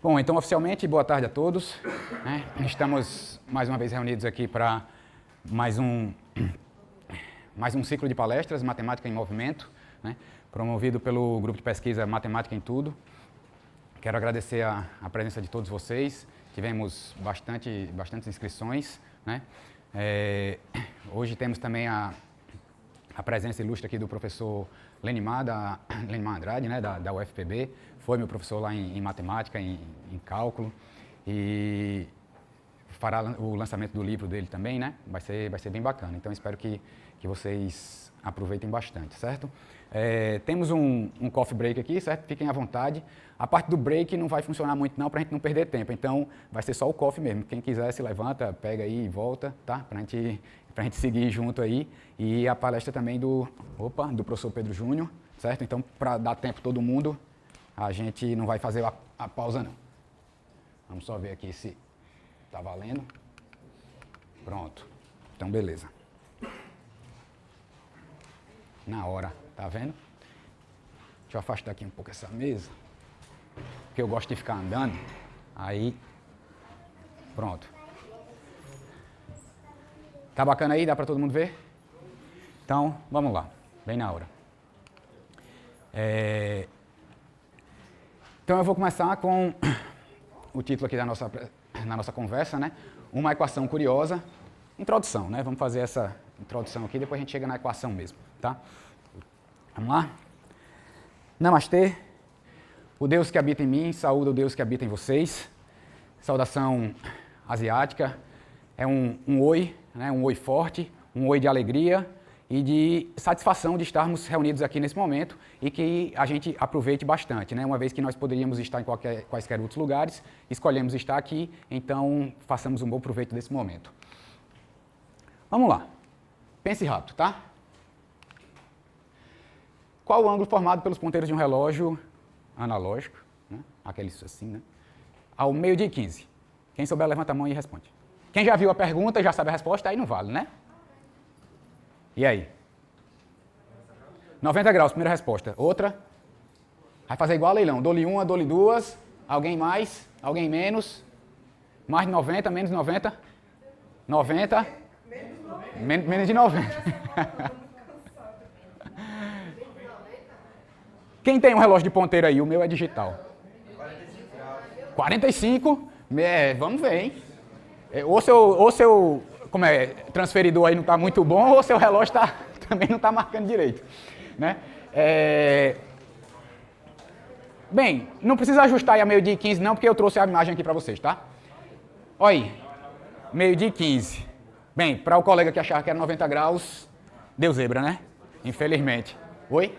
Bom, então, oficialmente, boa tarde a todos. Estamos mais uma vez reunidos aqui para mais um ciclo de palestras, Matemática em Movimento, promovido pelo grupo de pesquisa Matemática em Tudo. Quero agradecer a presença de todos vocês. Tivemos bastantes inscrições. Hoje temos também a presença ilustre aqui do professor Lenimar Andrade, da UFPB. Foi meu professor lá em matemática, em cálculo, e fará o lançamento do livro dele também, Vai ser bem bacana. Então, espero que vocês aproveitem bastante, certo? Temos um coffee break aqui, certo? Fiquem à vontade. A parte do break não vai funcionar muito não, para a gente não perder tempo. Então, vai ser só o coffee mesmo. Quem quiser se levanta, pega aí e volta, tá? Para a gente seguir junto aí. E a palestra também do professor Pedro Júnior, certo? Então, para dar tempo todo mundo, a gente não vai fazer a pausa não. Vamos só ver aqui se está valendo. Pronto. Então, beleza. Na hora, tá vendo? Deixa eu afastar aqui um pouco essa mesa, porque eu gosto de ficar andando. Aí, pronto. Tá bacana aí? Dá para todo mundo ver? Então, vamos lá. Bem na hora. Então, eu vou começar com o título aqui na nossa conversa, Uma equação curiosa. Introdução, Vamos fazer essa introdução aqui, depois a gente chega na equação mesmo, tá? Vamos lá? Namastê. O Deus que habita em mim, saúda o Deus que habita em vocês. Saudação asiática. É um oi, um oi forte, um oi de alegria e de satisfação de estarmos reunidos aqui nesse momento e que a gente aproveite bastante, Uma vez que nós poderíamos estar em quaisquer outros lugares, escolhemos estar aqui, então façamos um bom proveito desse momento. Vamos lá. Pense rápido, tá? Qual o ângulo formado pelos ponteiros de um relógio analógico, aqueles assim, ao meio-dia e 15? Quem souber, levanta a mão e responde. Quem já viu a pergunta e já sabe a resposta, aí não vale, E aí? 90 graus, primeira resposta. Outra? Vai fazer igual a leilão. Dou-lhe uma, dou-lhe duas. Alguém mais? Alguém menos? Mais de 90, menos de 90? 90? Menos de 90. Quem tem um relógio de ponteiro aí? O meu é digital. 45? Vamos ver, hein? Ou seu transferidor aí não está muito bom, ou seu relógio também não está marcando direito, Bem, não precisa ajustar aí a meio-dia e 15 não, porque eu trouxe a imagem aqui para vocês, tá? Olha aí, meio-dia e 15. Bem, para o colega que achava que era 90 graus, deu zebra, Infelizmente. Oi?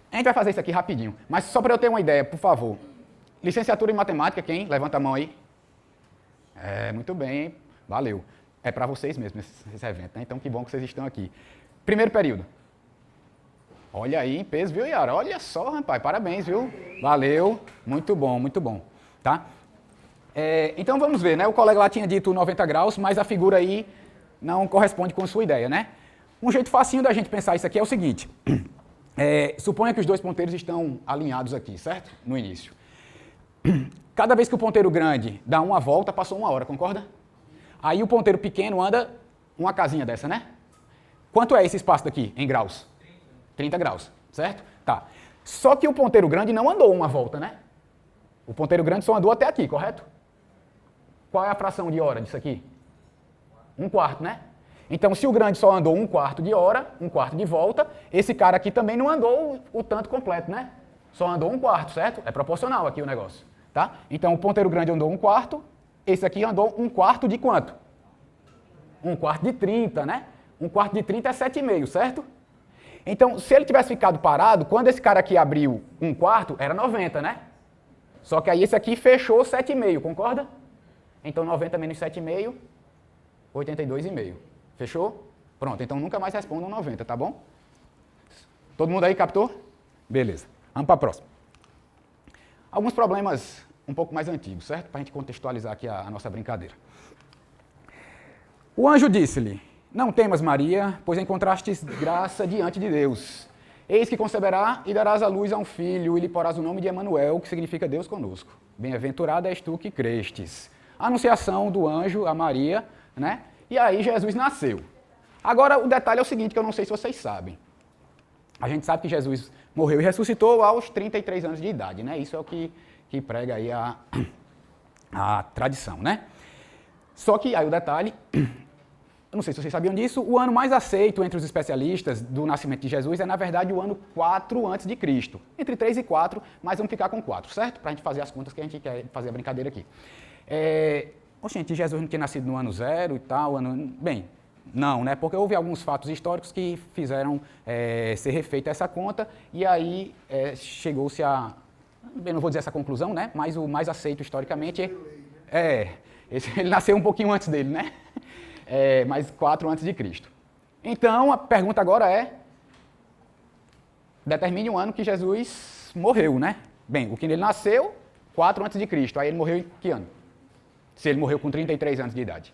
A gente vai fazer isso aqui rapidinho, mas só para eu ter uma ideia, por favor. Licenciatura em Matemática, quem? Levanta a mão aí. Muito bem, hein? Valeu. É para vocês mesmo esse evento, Então, que bom que vocês estão aqui. Primeiro período. Olha aí, em peso, viu, Yara? Olha só, rapaz, parabéns, viu? Valeu, muito bom, tá? Então, vamos ver, O colega lá tinha dito 90 graus, mas a figura aí não corresponde com a sua ideia, Um jeito facinho da gente pensar isso aqui é o seguinte. Suponha que os dois ponteiros estão alinhados aqui, certo? No início. Cada vez que o ponteiro grande dá uma volta, passou uma hora, concorda? Aí o ponteiro pequeno anda uma casinha dessa, Quanto é esse espaço daqui, em graus? 30 graus, certo? Tá. Só que o ponteiro grande não andou uma volta, O ponteiro grande só andou até aqui, correto? Qual é a fração de hora disso aqui? 1/4, Então, se o grande só andou 1/4 de hora, 1/4 de volta, esse cara aqui também não andou o tanto completo, Só andou 1/4, certo? É proporcional aqui o negócio. Tá? Então, o ponteiro grande andou 1/4, esse aqui andou 1/4 de quanto? 1/4 de 30, 1/4 de 30 é 7,5, certo? Então, se ele tivesse ficado parado, quando esse cara aqui abriu 1/4, era 90, Só que aí esse aqui fechou 7,5, concorda? Então, 90 menos 7,5, 82,5. Fechou? Pronto, então nunca mais respondam 90, tá bom? Todo mundo aí captou? Beleza. Vamos para a próxima. Alguns problemas um pouco mais antigos, certo? Para a gente contextualizar aqui a nossa brincadeira. O anjo disse-lhe: Não temas, Maria, pois encontrastes graça diante de Deus. Eis que conceberá e darás à luz a um filho, e lhe porás o nome de Emanuel, que significa Deus conosco. Bem-aventurada és tu que crestes. Anunciação do anjo a Maria, né? E aí Jesus nasceu. Agora, o detalhe é o seguinte, que eu não sei se vocês sabem. A gente sabe que Jesus morreu e ressuscitou aos 33 anos de idade, né? Isso é o que prega aí a tradição, né? Só que, aí o detalhe, eu não sei se vocês sabiam disso, o ano mais aceito entre os especialistas do nascimento de Jesus é, na verdade, o ano 4 a.C. Entre 3 e 4, mas vamos ficar com 4, certo? Para a gente fazer as contas que a gente quer fazer a brincadeira aqui. Gente, Jesus não tinha nascido no ano 0 e tal, bem, não, né? Porque houve alguns fatos históricos que fizeram ser refeita essa conta e aí chegou-se a, bem, não vou dizer essa conclusão, né? Mas o mais aceito historicamente ele nasceu um pouquinho antes dele, né? Mais 4 a.C. Então, a pergunta agora é, determine o ano que Jesus morreu, né? Bem, o que ele nasceu, 4 a.C. Aí ele morreu em que ano? Se ele morreu com 33 anos de idade.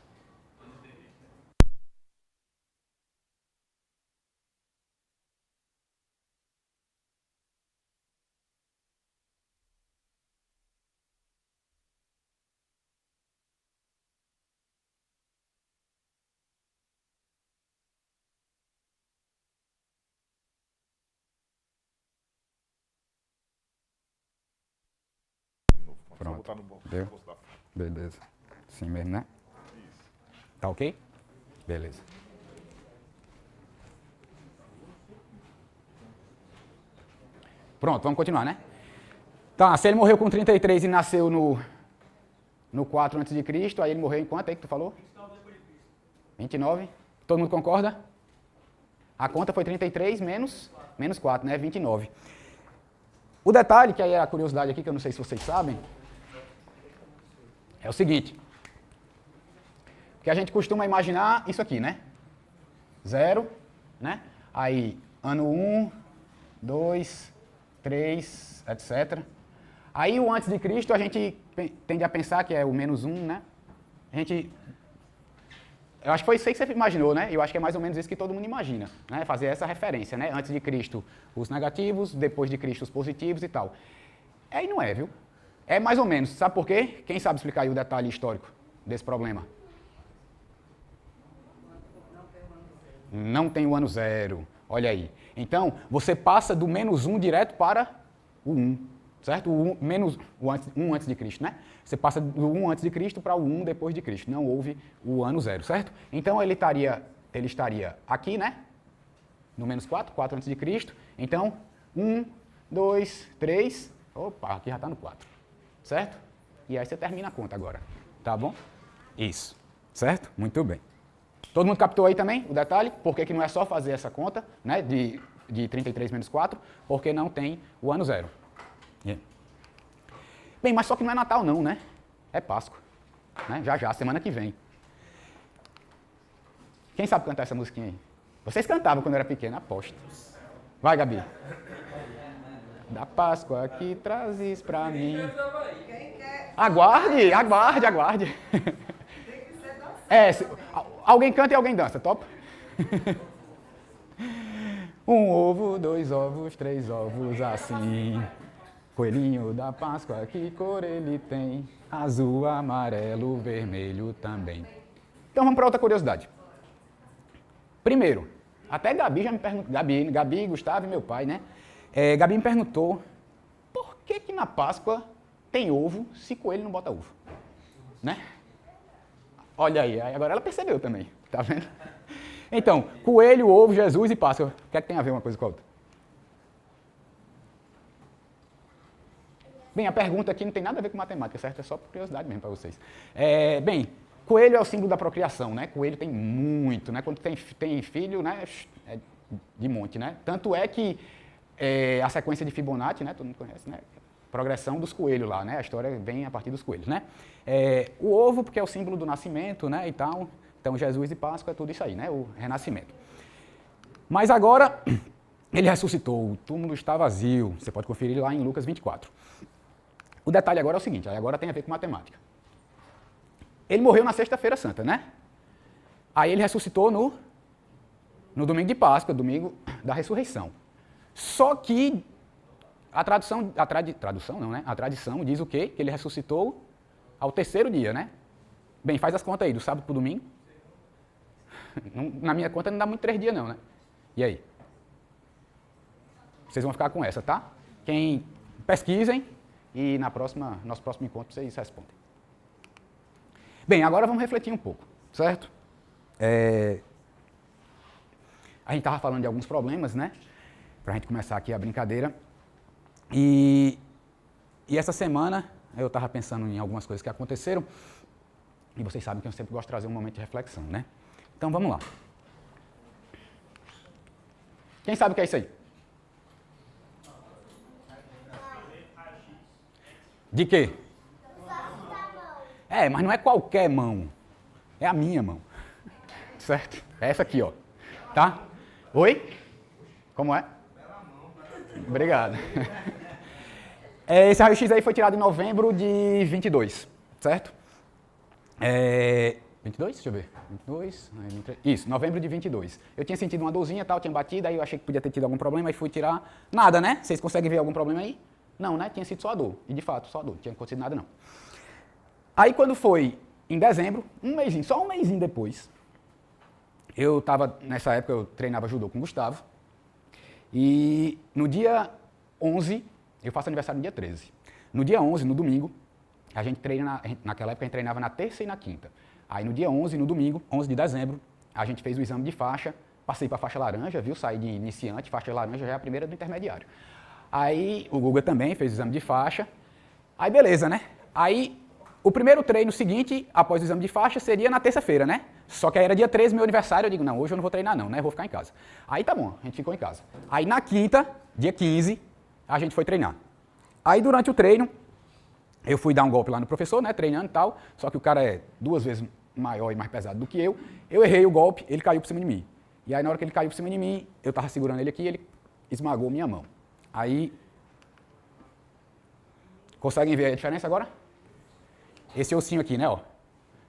Pronto. Deu? Beleza. Assim mesmo, né? Tá ok? Beleza. Pronto, vamos continuar, né? Tá, se ele morreu com 33 e nasceu no 4 a.C., aí ele morreu em quanto aí que tu falou? 29. Todo mundo concorda? A conta foi 33 menos 4, né? 29. O detalhe, que aí é a curiosidade aqui, que eu não sei se vocês sabem, é o seguinte. Que a gente costuma imaginar isso aqui, né? 0, né? Aí, ano 1, 2, 3, etc. Aí o antes de Cristo a gente tende a pensar que é o menos 1, né? Eu acho que foi isso aí que você imaginou, né? Eu acho que é mais ou menos isso que todo mundo imagina, né? Fazer essa referência, né? Antes de Cristo os negativos, depois de Cristo os positivos e tal. E não é, viu? É mais ou menos. Sabe por quê? Quem sabe explicar aí o detalhe histórico desse problema? Não tem o ano 0. Olha aí. Então, você passa do menos 1 direto para o 1. Certo? O 1 antes de Cristo, né? Você passa do 1 antes de Cristo para o 1 depois de Cristo. Não houve o ano 0, certo? Então, ele estaria aqui, né? No menos 4 antes de Cristo. Então, 1, 2, 3. Opa, aqui já está no 4. Certo? E aí você termina a conta agora. Tá bom? Isso. Certo? Muito bem. Todo mundo captou aí também o detalhe? Por que não é só fazer essa conta, né? De 33 menos 4? Porque não tem o ano 0. Yeah. Bem, mas só que não é Natal não, né? É Páscoa. Né? Já, semana que vem. Quem sabe cantar essa musiquinha aí? Vocês cantavam quando eu era pequeno, aposto. Vai, Gabi. Da Páscoa que trazes pra mim. Aguarde. Alguém canta e alguém dança, top? 1 ovo, 2 ovos, 3 ovos, assim. Coelhinho da Páscoa, que cor ele tem? Azul, amarelo, vermelho também. Então vamos para outra curiosidade. Primeiro, até Gabi já me perguntou, Gabi, Gustavo e meu pai, né? Gabi me perguntou por que na Páscoa tem ovo se coelho não bota ovo, né? Olha aí, agora ela percebeu também, tá vendo? Então, coelho, ovo, Jesus e Páscoa, o que é que tem a ver uma coisa com a outra? Bem, a pergunta aqui não tem nada a ver com matemática, certo? É só por curiosidade mesmo para vocês. Bem, coelho é o símbolo da procriação, né? Coelho tem muito, né? Quando tem filho, né? É de monte, né? Tanto é que a sequência de Fibonacci, né? Todo mundo conhece, né? Progressão dos coelhos lá, né? A história vem a partir dos coelhos, né? O ovo, porque é o símbolo do nascimento, né? E tal. Então, Jesus e Páscoa é tudo isso aí, né? O renascimento. Mas agora, ele ressuscitou, o túmulo está vazio. Você pode conferir lá em Lucas 24. O detalhe agora é o seguinte, agora tem a ver com matemática. Ele morreu na Sexta-feira Santa, né? Aí ele ressuscitou no domingo de Páscoa, domingo da ressurreição. Só que a tradução não, né? A tradição diz o quê? Que ele ressuscitou ao terceiro dia, né? Bem, faz as contas aí, do sábado para o domingo. Na minha conta não dá muito 3 dias não, né? E aí? Vocês vão ficar com essa, tá? Quem pesquisem e nosso próximo encontro vocês respondem. Bem, agora vamos refletir um pouco, certo? A gente estava falando de alguns problemas, né? Para a gente começar aqui a brincadeira. E essa semana eu estava pensando em algumas coisas que aconteceram. E vocês sabem que eu sempre gosto de trazer um momento de reflexão, né? Então vamos lá. Quem sabe o que é isso aí? De quê? Mas não é qualquer mão. É a minha mão. Certo? É essa aqui, ó. Tá? Oi? Como é? Obrigado. Esse raio-x aí foi tirado em novembro de 22, certo? 22? Deixa eu ver. 22, 23. Isso, novembro de 22. Eu tinha sentido uma dorzinha e tal, tinha batido, aí eu achei que podia ter tido algum problema e fui tirar. Nada, né? Vocês conseguem ver algum problema aí? Não, né? Tinha sido só a dor. E de fato, só a dor. Não tinha acontecido nada, não. Aí quando foi em dezembro, só um mêsinho depois, nessa época eu treinava judô com o Gustavo. E no dia 11, eu faço aniversário no dia 13. No dia 11, no domingo, a gente treina, naquela época a gente treinava na terça e na quinta. Aí no dia 11, no domingo, 11 de dezembro, a gente fez o exame de faixa, passei para a faixa laranja, viu? Saí de iniciante, faixa laranja já é a primeira do intermediário. Aí o Guga também fez o exame de faixa. Aí beleza, né? Aí o primeiro treino seguinte, após o exame de faixa, seria na terça-feira, né? Só que aí era dia 13, meu aniversário, eu digo, não, hoje eu não vou treinar não, né? Eu vou ficar em casa. Aí tá bom, a gente ficou em casa. Aí na quinta, dia 15, a gente foi treinar. Aí durante o treino, eu fui dar um golpe lá no professor, né? Treinando e tal, só que o cara é 2 vezes maior e mais pesado do que eu errei o golpe, ele caiu por cima de mim. E aí na hora que ele caiu por cima de mim, eu tava segurando ele aqui, ele esmagou minha mão. Aí, conseguem ver a diferença agora? Esse ossinho aqui, né, ó.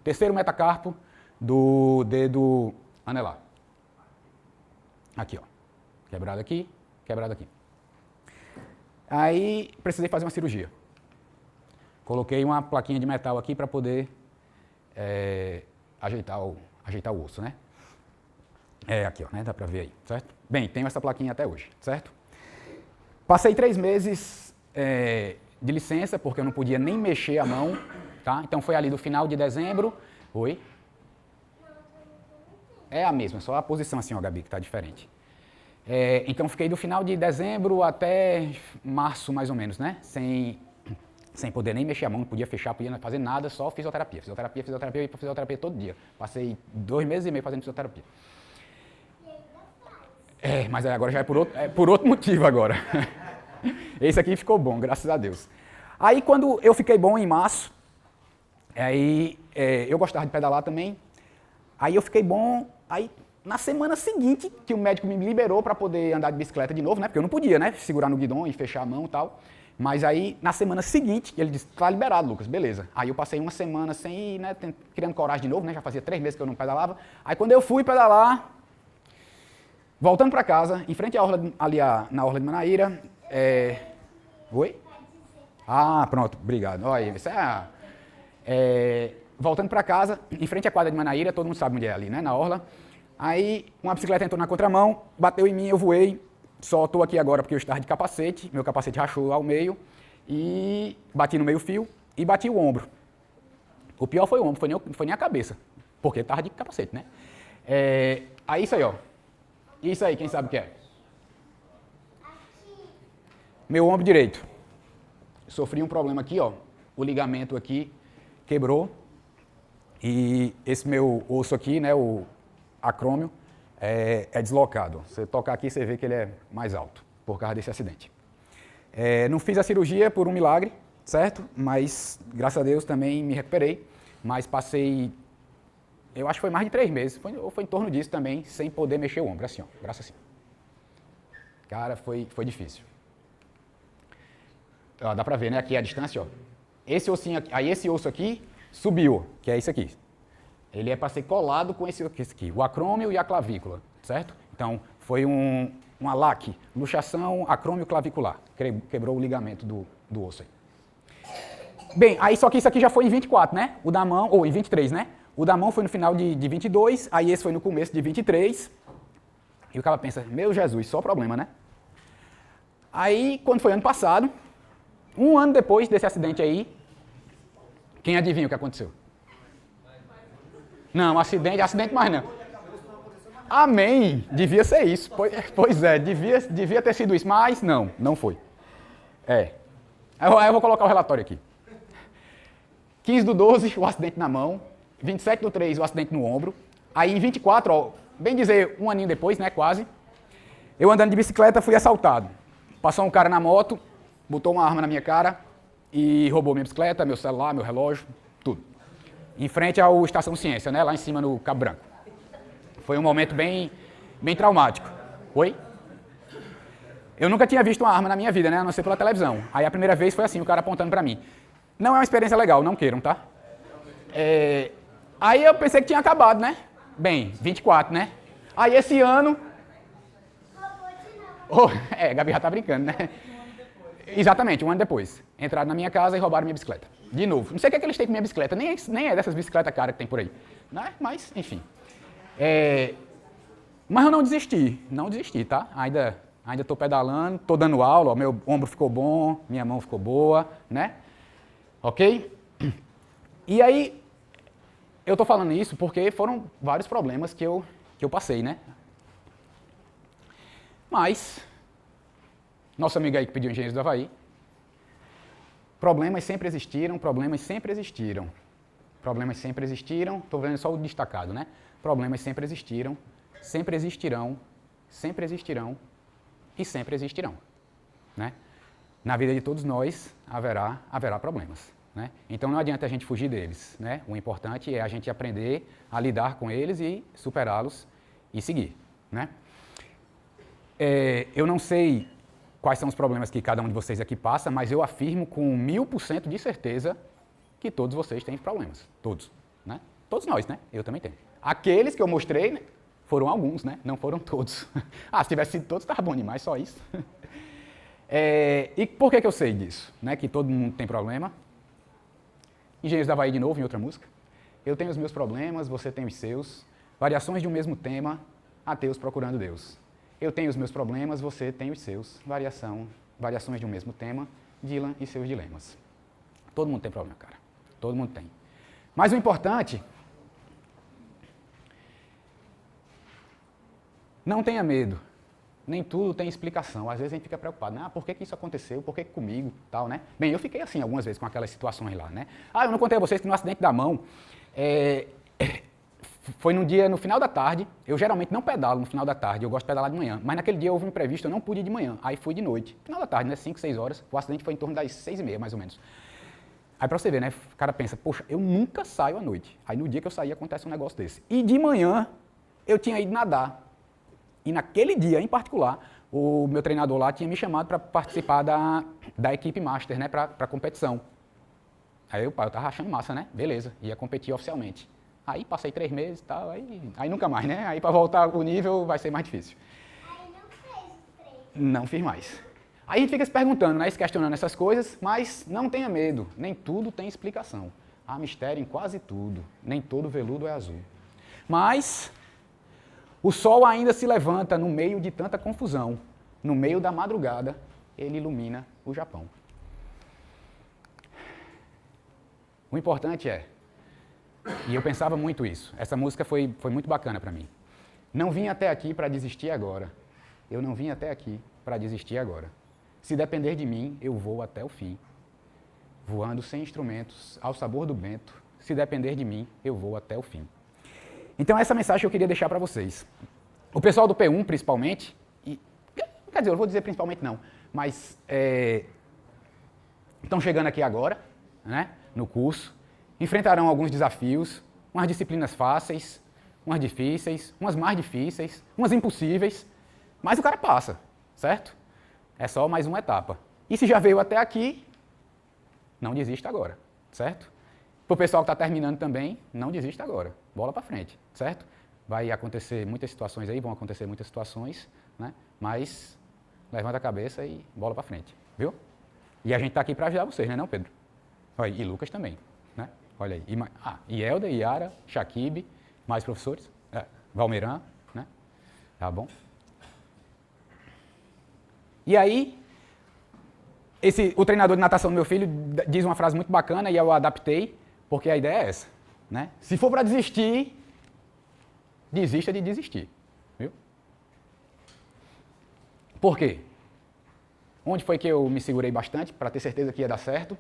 Terceiro metacarpo do dedo anelar. Aqui, ó. Quebrado aqui, quebrado aqui. Aí, precisei fazer uma cirurgia. Coloquei uma plaquinha de metal aqui para poder ajeitar o osso, né? Aqui, ó, né? Dá para ver aí, certo? Bem, tenho essa plaquinha até hoje, certo? Passei 3 meses de licença, porque eu não podia nem mexer a mão, tá? Então foi ali do final de dezembro. Oi? É a mesma, só a posição assim, ó, Gabi, que está diferente. Então fiquei do final de dezembro até março, mais ou menos, né? Sem poder nem mexer a mão, não podia fechar, podia fazer nada, só fisioterapia. Fisioterapia, fisioterapia, eu ia para fisioterapia todo dia. Passei 2 meses e meio fazendo fisioterapia. Mas agora já é por outro motivo agora. Esse aqui ficou bom, graças a Deus. Aí quando eu fiquei bom em março, eu gostava de pedalar também, aí eu fiquei bom, aí na semana seguinte que o médico me liberou para poder andar de bicicleta de novo, né, porque eu não podia, né, segurar no guidão e fechar a mão e tal, mas aí na semana seguinte ele disse, tá liberado, Lucas, beleza. Aí eu passei uma semana sem ir, né, criando coragem de novo, né, já fazia 3 meses que eu não pedalava, aí quando eu fui pedalar, voltando para casa, em frente à orla, na orla de Manaíra, Oi? Ah, pronto, obrigado. Olha, isso voltando para casa, em frente à quadra de Manaíra, todo mundo sabe onde é ali, né, na orla. Aí uma bicicleta entrou na contramão, bateu em mim, eu voei. Só estou aqui agora porque eu estava de capacete, meu capacete rachou ao meio, e bati no meio fio e bati o ombro. O pior foi o ombro, foi nem a cabeça, porque estava de capacete, né? Aí isso aí, ó. Isso aí, quem sabe o que é? Meu ombro direito. Sofri um problema aqui, ó. O ligamento aqui quebrou. E esse meu osso aqui, né, o acrômio, é deslocado. Você toca aqui, você vê que ele é mais alto, por causa desse acidente. Não fiz a cirurgia por um milagre, certo? Mas, graças a Deus, também me recuperei. Mas passei, eu acho que foi mais de 3 meses, ou foi em torno disso também, sem poder mexer o ombro, assim, ó, braço assim. Cara, foi difícil. Ó, dá pra ver, né, aqui a distância, ó. Esse ossinho aqui, aí esse osso aqui subiu, que é esse aqui. Ele é para ser colado com esse aqui, o acrômio e a clavícula, certo? Então, foi um uma LAC, luxação acromioclavicular. Quebrou o ligamento do osso aí. Bem, aí só que isso aqui já foi em 24, né? O da mão, ou em 23, né? O da mão foi no final de 22, aí esse foi no começo de 23. E o cara pensa, meu Jesus, só problema, né? Aí, quando foi ano passado, um ano depois desse acidente aí, quem adivinha o que aconteceu? Não, acidente mais não. Amém! Devia ser isso. Pois é, devia ter sido isso, mas não foi. Aí eu vou colocar o relatório aqui. 15/12, o acidente na mão. 27/3, o acidente no ombro. Aí em 24, ó, bem dizer, um aninho depois, né, quase, eu andando de bicicleta fui assaltado. Passou um cara na moto, botou uma arma na minha cara e roubou minha bicicleta, meu celular, meu relógio, tudo. Em frente ao Estação Ciência, né, lá em cima no Cabo Branco. Foi um momento bem traumático. Oi? Eu nunca tinha visto uma arma na minha vida, né, a não ser pela televisão. Aí a primeira vez foi assim, o cara apontando pra mim. Não é uma experiência legal, não queiram, tá? Aí eu pensei que tinha acabado, né? Bem, 24, né? Aí esse ano... Gabi já tá brincando, né? Exatamente, um ano depois. Entraram na minha casa e roubaram minha bicicleta. De novo. Não sei o que é que eles têm com minha bicicleta, nem é dessas bicicletas caras que tem por aí. Né? Mas, enfim. Mas eu não desisti, tá? Ainda tô pedalando, tô dando aula, ó, meu ombro ficou bom, minha mão ficou boa, né? Ok? E aí, eu tô falando isso porque foram vários problemas que eu passei, né? Mas, nosso amigo aí que pediu Engenheiros do Havaí, problemas sempre existiram, estou vendo só o destacado, né? Problemas sempre existiram, sempre existirão e sempre existirão, né? Na vida de todos nós haverá problemas, né? Então não adianta a gente fugir deles, né? O importante é a gente aprender a lidar com eles e superá-los e seguir, né? Eu não sei quais são os problemas que cada um de vocês aqui passa, mas eu afirmo com 1000% de certeza que todos vocês têm problemas. Todos, né? Todos nós, né? Eu também tenho. Aqueles que eu mostrei, né, foram alguns, né? Não foram todos. Se tivesse sido todos, estava bom demais, só isso. E por que eu sei disso? Né? Que todo mundo tem problema. Engenheiros do Havaí de novo, em outra música. Eu tenho os meus problemas, você tem os seus. Variações de um mesmo tema, ateus procurando Deus. Eu tenho os meus problemas, você tem os seus. Variações de um mesmo tema, Dylan e seus dilemas. Todo mundo tem problema, cara. Todo mundo tem. Mas o importante... Não tenha medo. Nem tudo tem explicação. Às vezes a gente fica preocupado, né? Por que isso aconteceu? Por que comigo? Tal, né? Bem, eu fiquei assim algumas vezes com aquelas situações lá, né? Eu não contei a vocês que no acidente da mão... Foi num dia, no final da tarde, eu geralmente não pedalo no final da tarde, eu gosto de pedalar de manhã, mas naquele dia houve um imprevisto, eu não pude ir de manhã, aí fui de noite. Final da tarde, né, 5, 6 horas, o acidente foi em torno das 6h30, mais ou menos. Aí pra você ver, né, o cara pensa, poxa, eu nunca saio à noite. Aí no dia que eu saí acontece um negócio desse. E de manhã, eu tinha ido nadar. E naquele dia, em particular, o meu treinador lá tinha me chamado para participar da equipe Master, né, pra competição. Aí eu tava achando massa, né, beleza, ia competir oficialmente. Aí passei 3 meses e tal, aí nunca mais, né? Aí para voltar o nível vai ser mais difícil. Aí não fez o treino? Não fiz mais. Aí a gente fica se perguntando, né? Se questionando essas coisas, mas não tenha medo, nem tudo tem explicação. Há mistério em quase tudo, nem todo veludo é azul. Mas o sol ainda se levanta no meio de tanta confusão. No meio da madrugada, ele ilumina o Japão. O importante é, e eu pensava muito isso, essa música foi muito bacana para mim. Não vim até aqui para desistir agora. Eu não vim até aqui para desistir agora. Se depender de mim, eu vou até o fim. Voando sem instrumentos, ao sabor do vento. Se depender de mim, eu vou até o fim. Então essa mensagem eu queria deixar para vocês. O pessoal do P1, principalmente, quer dizer, eu vou dizer principalmente não, mas estão chegando aqui agora, né, no curso, enfrentarão alguns desafios, umas disciplinas fáceis, umas difíceis, umas mais difíceis, umas impossíveis, mas o cara passa, certo? É só mais uma etapa. E se já veio até aqui, não desista agora, certo? Para o pessoal que está terminando também, não desista agora, bola para frente, certo? Vai acontecer muitas situações aí, vão acontecer muitas situações, né? Mas levanta a cabeça e bola para frente, viu? E a gente está aqui para ajudar vocês, não é, Pedro? Olha, e Lucas também, né? Olha aí. E Helder, Yara, Shaquib, mais professores, Valmeran, né? Tá bom? E aí, o treinador de natação do meu filho diz uma frase muito bacana e eu adaptei, porque a ideia é essa, né? Se for para desistir, desista de desistir, viu? Por quê? Onde foi que eu me segurei bastante para ter certeza que ia dar certo?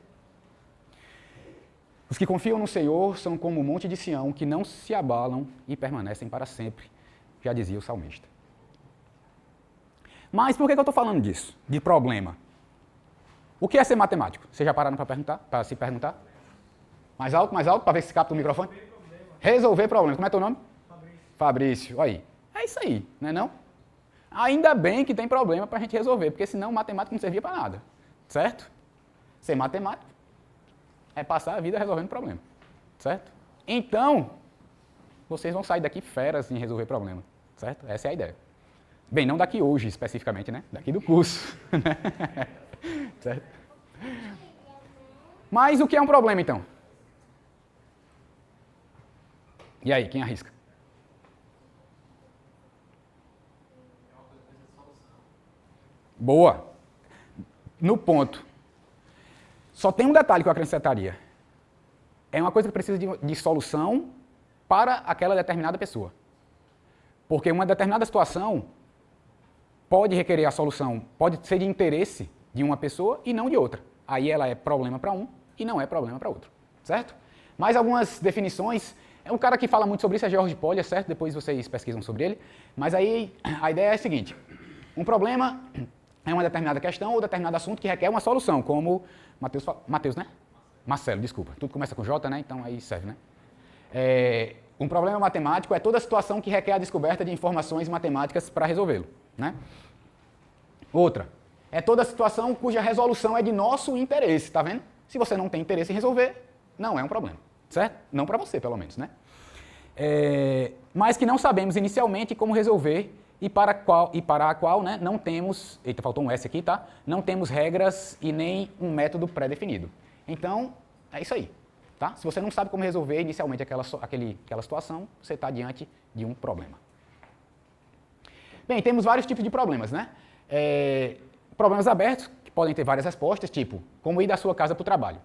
Os que confiam no Senhor são como o monte de Sião, que não se abalam e permanecem para sempre, já dizia o salmista. Mas por que eu estou falando disso? De problema. O que é ser matemático? Vocês já pararam para se perguntar? Mais alto, para ver se capta o microfone. Resolver problemas. Como é teu nome? Fabrício. Aí. É isso aí, não é não? Ainda bem que tem problema para a gente resolver, porque senão matemática não servia para nada. Certo? Ser matemático é passar a vida resolvendo problema. Certo? Então, vocês vão sair daqui feras em resolver problema. Certo? Essa é a ideia. Bem, não daqui hoje especificamente, né? Daqui do curso. Certo? Mas o que é um problema, então? E aí, quem arrisca? Boa. No ponto. Só tem um detalhe que eu acrescentaria. É uma coisa que precisa de solução para aquela determinada pessoa. Porque uma determinada situação pode requerer a solução, pode ser de interesse de uma pessoa e não de outra. Aí ela é problema para um e não é problema para outro. Certo? Mais algumas definições. É um cara que fala muito sobre isso, é George Polya, certo? Depois vocês pesquisam sobre ele. Mas aí a ideia é a seguinte. Um problema é uma determinada questão ou determinado assunto que requer uma solução, como Mateus, né? Marcelo, desculpa. Tudo começa com J, né? Então aí serve, né? Um problema matemático é toda situação que requer a descoberta de informações matemáticas para resolvê-lo, né? Outra, é toda situação cuja resolução é de nosso interesse, tá vendo? Se você não tem interesse em resolver, não é um problema, certo? Não para você, pelo menos, né? Mas que não sabemos inicialmente como resolver e para a qual, né, não temos, eita, faltou um S aqui, tá? Não temos regras e nem um método pré-definido. Então, é isso aí, tá? Se você não sabe como resolver inicialmente aquela situação, você está diante de um problema. Bem, temos vários tipos de problemas, né? Problemas abertos, que podem ter várias respostas, tipo, como ir da sua casa para o trabalho.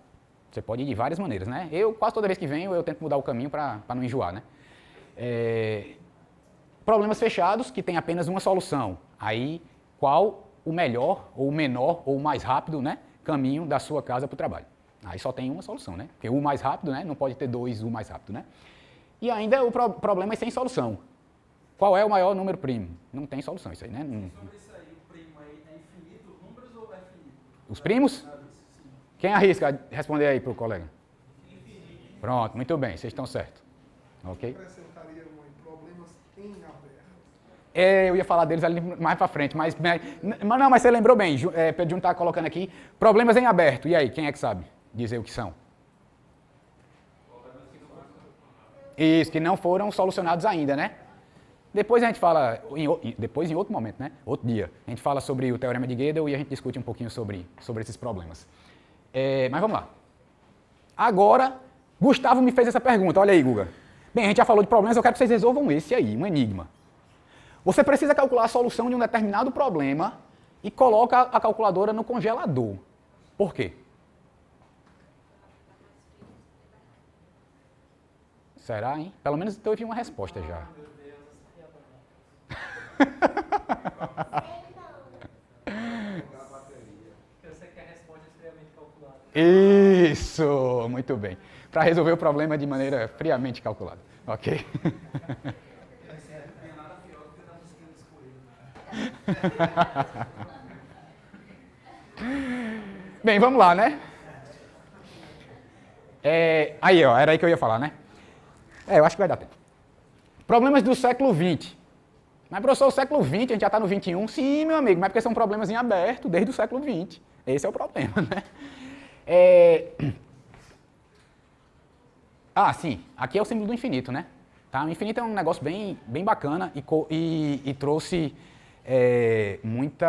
Você pode ir de várias maneiras, né? Eu, quase toda vez que venho, eu tento mudar o caminho para não enjoar, né? Problemas fechados, que tem apenas uma solução. Aí, qual o melhor, ou o menor, ou o mais rápido, né, caminho da sua casa para o trabalho? Aí só tem uma solução, né? Porque o mais rápido, né, não pode ter dois o mais rápido, né? E ainda o problema é sem solução. Qual é o maior número primo? Não tem solução isso aí, né? Sobre isso aí, o primo é infinito, números ou é finito? Os primos? Quem arrisca responder aí para o colega? Infinito. Pronto, muito bem, vocês estão certos. Ok? Acrescentaria problemas em aberto. Eu ia falar deles ali mais para frente, mas você lembrou bem, Pedro Júnior está colocando aqui, problemas em aberto. E aí, quem é que sabe dizer o que são? Isso, que não foram solucionados ainda, né? Depois a gente fala, depois em outro momento, né? Outro dia, a gente fala sobre o Teorema de Gödel e a gente discute um pouquinho sobre esses problemas. Mas vamos lá. Agora, Gustavo me fez essa pergunta, olha aí, Guga. Bem, a gente já falou de problemas, eu quero que vocês resolvam esse aí, um enigma. Você precisa calcular a solução de um determinado problema e coloca a calculadora no congelador. Por quê? Será, hein? Pelo menos eu vi uma resposta já. Eu sei que a resposta é friamente calculada. Isso, muito bem. Para resolver o problema de maneira friamente calculada. Ok? Bem, vamos lá, né? Aí, ó, era aí que eu ia falar, né? Eu acho que vai dar tempo. Problemas do século XX. Mas, professor, o século XX, a gente já está no XXI? Sim, meu amigo, mas porque são problemas em aberto desde o século XX. Esse é o problema, né? Sim, aqui é o símbolo do infinito, né? Tá? O infinito é um negócio bem bacana e trouxe muito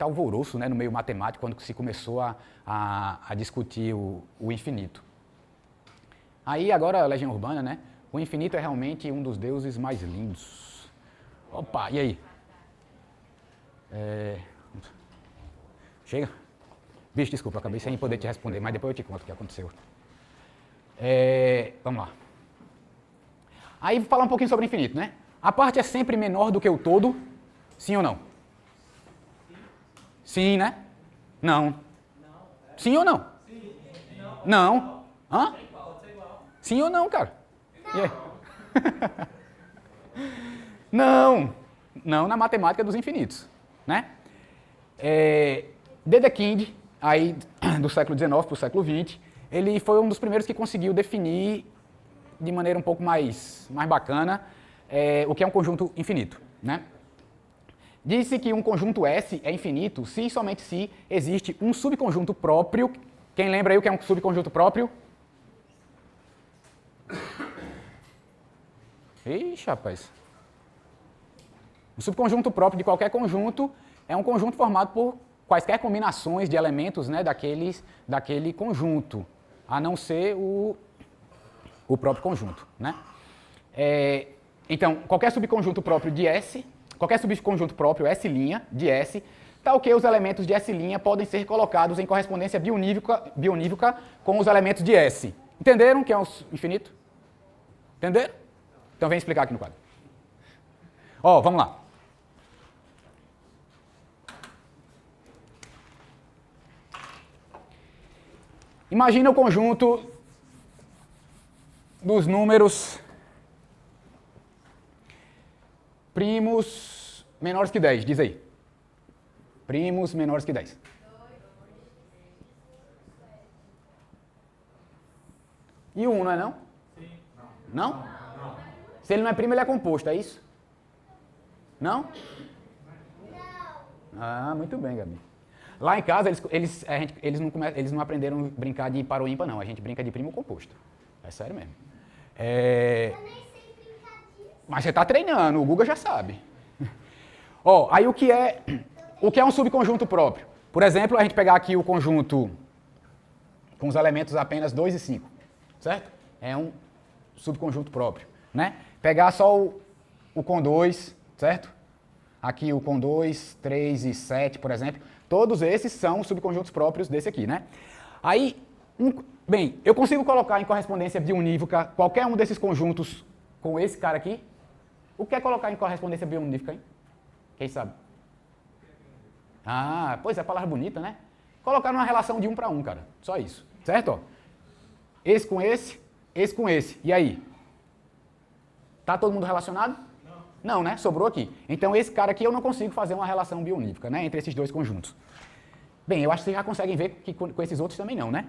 alvoroço, né, no meio matemático quando se começou a discutir o infinito. Aí agora a Legião Urbana, né? O infinito é realmente um dos deuses mais lindos. Opa, e aí? Chega? Bicho, desculpa, acabei sem poder te responder, mas depois eu te conto o que aconteceu. Vamos lá. Aí falar um pouquinho sobre o infinito, né? A parte é sempre menor do que o todo, sim ou não? Sim, né? Não. Sim ou não? Não. Hã? Sim ou não, cara? E aí? Não. Não na matemática dos infinitos, né? Dedekind, aí do século XIX para o século XX, ele foi um dos primeiros que conseguiu definir de maneira um pouco mais bacana o que é um conjunto infinito, né? Disse que um conjunto S é infinito se e somente se existe um subconjunto próprio. Quem lembra aí o que é um subconjunto próprio? Ixi, rapaz. Um subconjunto próprio de qualquer conjunto é um conjunto formado por quaisquer combinações de elementos, né, daquele conjunto, a não ser o próprio conjunto, né? Então, qualquer subconjunto próprio de S, qualquer subconjunto próprio S' de S, tal que os elementos de S' podem ser colocados em correspondência bionívoca com os elementos de S. Entenderam que é um infinito? Entenderam? Então vem explicar aqui no quadro. Vamos lá. Imagina o conjunto dos números primos menores que 10, diz aí. Primos menores que 10. E o 1, não é não? Sim. Não? Se ele não é primo, ele é composto, é isso? Não? Não. Ah, muito bem, Gabi. Lá em casa, eles não aprenderam a brincar de par ou ímpar, não. A gente brinca de primo composto. É sério mesmo. Eu nem sei brincar disso. Mas você está treinando, o Guga já sabe. Aí o que é um subconjunto próprio? Por exemplo, a gente pegar aqui o conjunto com os elementos apenas 2 e 5, certo? É um subconjunto próprio, né? Pegar só o com 2, certo? Aqui o com 2, 3 e 7, por exemplo. Todos esses são subconjuntos próprios desse aqui, né? Aí, bem, eu consigo colocar em correspondência bionívoca qualquer um desses conjuntos com esse cara aqui? O que é colocar em correspondência bionívoca, hein? Quem sabe? Ah, pois é, palavra bonita, né? Colocar numa relação de 1 para 1, cara. Só isso, certo? Esse com esse com esse. E aí? Tá todo mundo relacionado? Não, né? Sobrou aqui. Então, esse cara aqui eu não consigo fazer uma relação bionívoca, né? Entre esses dois conjuntos. Bem, eu acho que vocês já conseguem ver que com esses outros também não, né?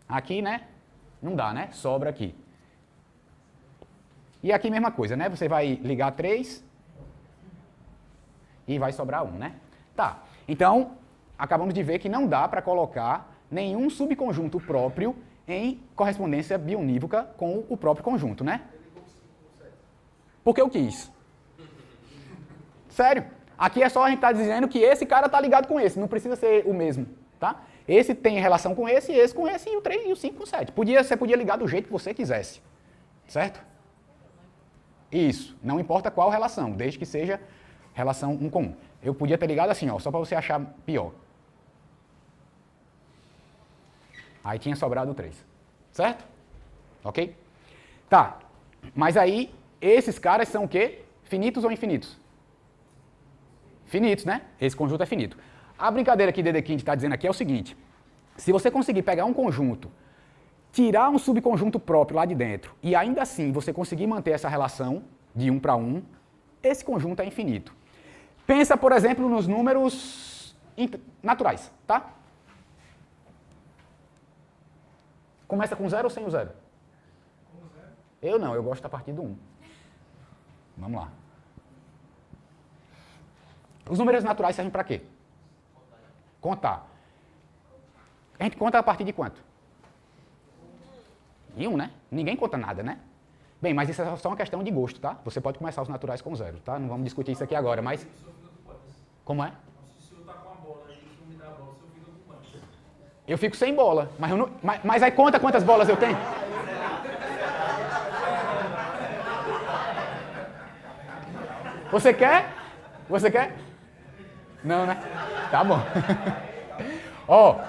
Aqui, né? Não dá, né? Sobra aqui. E aqui, mesma coisa, né? Você vai ligar 3 e vai sobrar 1, né? Tá. Então, acabamos de ver que não dá para colocar nenhum subconjunto próprio em correspondência bionívoca com o próprio conjunto, né? Porque eu quis. Sério. Aqui é só a gente estar dizendo que esse cara está ligado com esse, não precisa ser o mesmo, tá? Esse tem relação com esse e o 3 e o 5 com 7. Você podia ligar do jeito que você quisesse, certo? Isso, não importa qual relação, desde que seja relação 1 com 1. Eu podia ter ligado assim, ó, só para você achar pior. Aí tinha sobrado o 3, certo? Ok? Tá, mas aí esses caras são o quê? Finitos ou infinitos? Finitos, né? Esse conjunto é finito. A brincadeira que Dedekind está dizendo aqui é o seguinte: se você conseguir pegar um conjunto, tirar um subconjunto próprio lá de dentro, e ainda assim você conseguir manter essa relação de 1 para 1, esse conjunto é infinito. Pensa, por exemplo, nos números naturais, tá? Começa com 0 ou sem o 0? Com 0. Eu não, eu gosto da partir do 1. Vamos lá. Os números naturais servem para quê? Contar. A gente conta a partir de quanto? De 1, né? Ninguém conta nada, né? Bem, mas isso é só uma questão de gosto, tá? Você pode começar os naturais com 0, tá? Não vamos discutir isso aqui agora, mas... Como é? Se o senhor tá com a bola aí, se não me dá a bola, o senhor fica com quantas? Eu fico sem bola, mas, eu não, mas aí conta quantas bolas eu tenho? Você quer? Você quer? Não, né? Tá bom. Ó,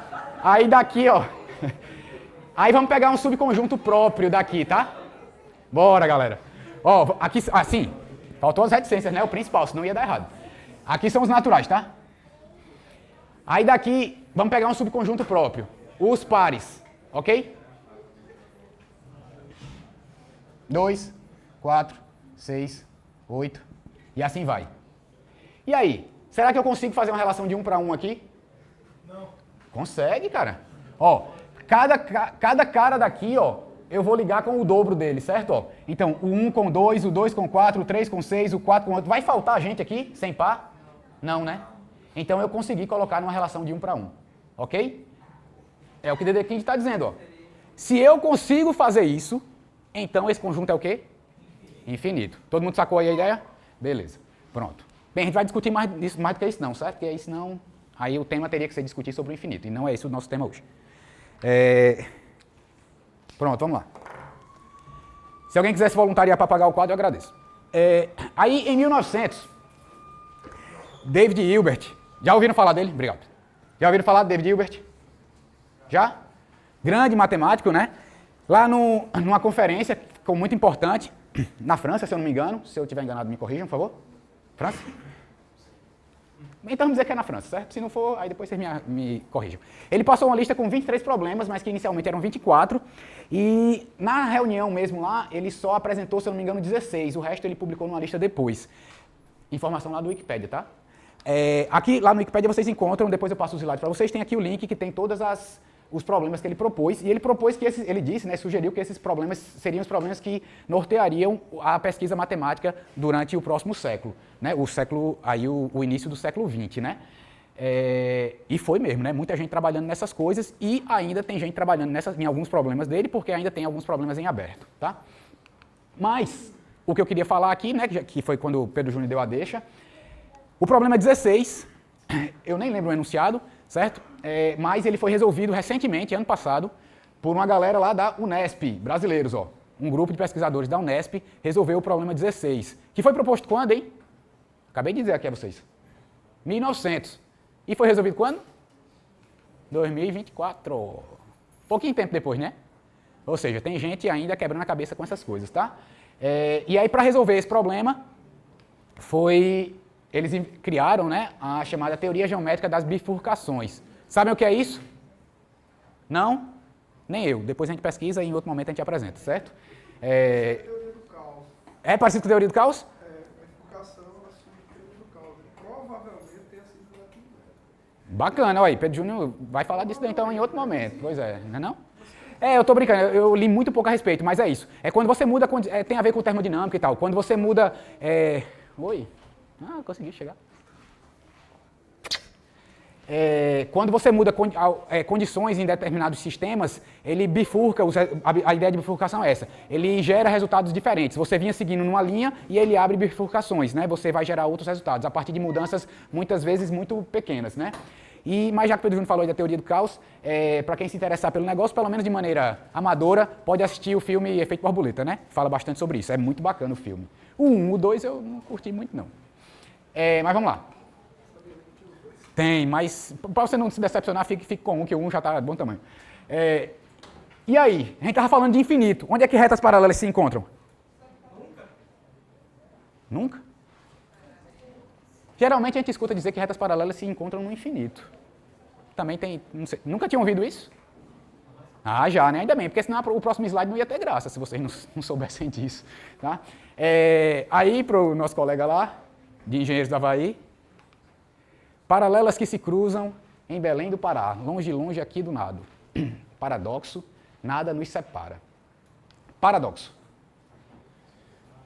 aí daqui, ó. Aí vamos pegar um subconjunto próprio daqui, tá? Bora, galera. Ó, aqui, assim, faltou as reticências, né? O principal, senão ia dar errado. Aqui são os naturais, tá? Aí daqui, vamos pegar um subconjunto próprio. Os pares, ok? 2, 4, 6, 8, e assim vai. E aí, será que eu consigo fazer uma relação de 1 para 1 aqui? Não. Consegue, cara. Ó, cada cara daqui, ó, eu vou ligar com o dobro dele, certo? Ó, então, o 1 com 2, o 2 com 4, o 3 com 6, o 4 com 8. Vai faltar gente aqui sem par? Não, né? Então eu consegui colocar numa relação de 1 para 1. Ok? É o que Dedekind está dizendo, ó. Se eu consigo fazer isso, então esse conjunto é o quê? Infinito. Todo mundo sacou aí a ideia? Beleza. Pronto. Bem, a gente vai discutir mais do que isso não, certo? Porque aí senão, aí o tema teria que ser discutir sobre o infinito, e não é esse o nosso tema hoje. Pronto, vamos lá. Se alguém quiser se voluntariar para pagar o quadro, eu agradeço. Aí, em 1900, David Hilbert, já ouviram falar dele? Obrigado. Já ouviram falar de David Hilbert? Já? Grande matemático, né? Lá numa conferência que ficou muito importante, na França, se eu não me engano. Se eu estiver enganado, me corrijam, por favor. França? Então vamos dizer que é na França, certo? Se não for, aí depois vocês me corrijam. Ele passou uma lista com 23 problemas, mas que inicialmente eram 24. E na reunião mesmo lá, ele só apresentou, se eu não me engano, 16. O resto ele publicou numa lista depois. Informação lá do Wikipedia, tá? Aqui, lá no Wikipedia, vocês encontram, depois eu passo os slides para vocês, tem aqui o link que tem todos os problemas que ele propôs. E ele propôs que ele disse, né, sugeriu que esses problemas seriam os problemas que norteariam a pesquisa matemática durante o próximo século. Né, o início do século XX, né? E foi mesmo, né? Muita gente trabalhando nessas coisas e ainda tem gente trabalhando em alguns problemas dele, porque ainda tem alguns problemas em aberto, tá? Mas, o que eu queria falar aqui, né, que foi quando o Pedro Júnior deu a deixa, o problema 16, eu nem lembro o enunciado, certo? Mas ele foi resolvido recentemente, ano passado, por uma galera lá da Unesp, brasileiros, ó. Um grupo de pesquisadores da Unesp resolveu o problema 16, que foi proposto quando, hein? Acabei de dizer aqui a vocês. 1900. E foi resolvido quando? 2024. Pouquinho tempo depois, né? Ou seja, tem gente ainda quebrando a cabeça com essas coisas, tá? E aí, para resolver esse problema, eles criaram, né, a chamada teoria geométrica das bifurcações. Sabem o que é isso? Não? Nem eu. Depois a gente pesquisa e em outro momento a gente apresenta, certo? Teoria do caos. É parecido com a teoria do caos? A bifurcação assume a teoria do caos. Provavelmente tenha sido latino. Bacana, olha aí, Pedro Júnior vai falar disso então em outro momento. Pois é, não é não? Eu tô brincando, eu li muito pouco a respeito, mas é isso. Quando você muda, tem a ver com termodinâmica e tal. Quando você muda... Oi? Consegui chegar. Quando você muda condições em determinados sistemas, ele bifurca, a ideia de bifurcação é essa, ele gera resultados diferentes. Você vinha seguindo numa linha e ele abre bifurcações, né? Você vai gerar outros resultados, a partir de mudanças, muitas vezes, muito pequenas, né? Mas já que o Pedro Júnior falou da teoria do caos, para quem se interessar pelo negócio, pelo menos de maneira amadora, pode assistir o filme Efeito Borboleta, né? Fala bastante sobre isso, é muito bacana o filme. O 1, o 2 eu não curti muito, não. Mas vamos lá. Tem, mas para você não se decepcionar, fique com um, que o 1 já está de bom tamanho. E aí, a gente estava falando de infinito. Onde é que retas paralelas se encontram? Nunca? Geralmente a gente escuta dizer que retas paralelas se encontram no infinito. Também tem, não sei, nunca tinham ouvido isso? Já, né? Ainda bem, porque senão o próximo slide não ia ter graça se vocês não soubessem disso. Tá? Aí, para o nosso colega lá, de Engenheiros do Havaí, paralelas que se cruzam em Belém do Pará, longe, longe aqui do nada. Paradoxo, nada nos separa. Paradoxo.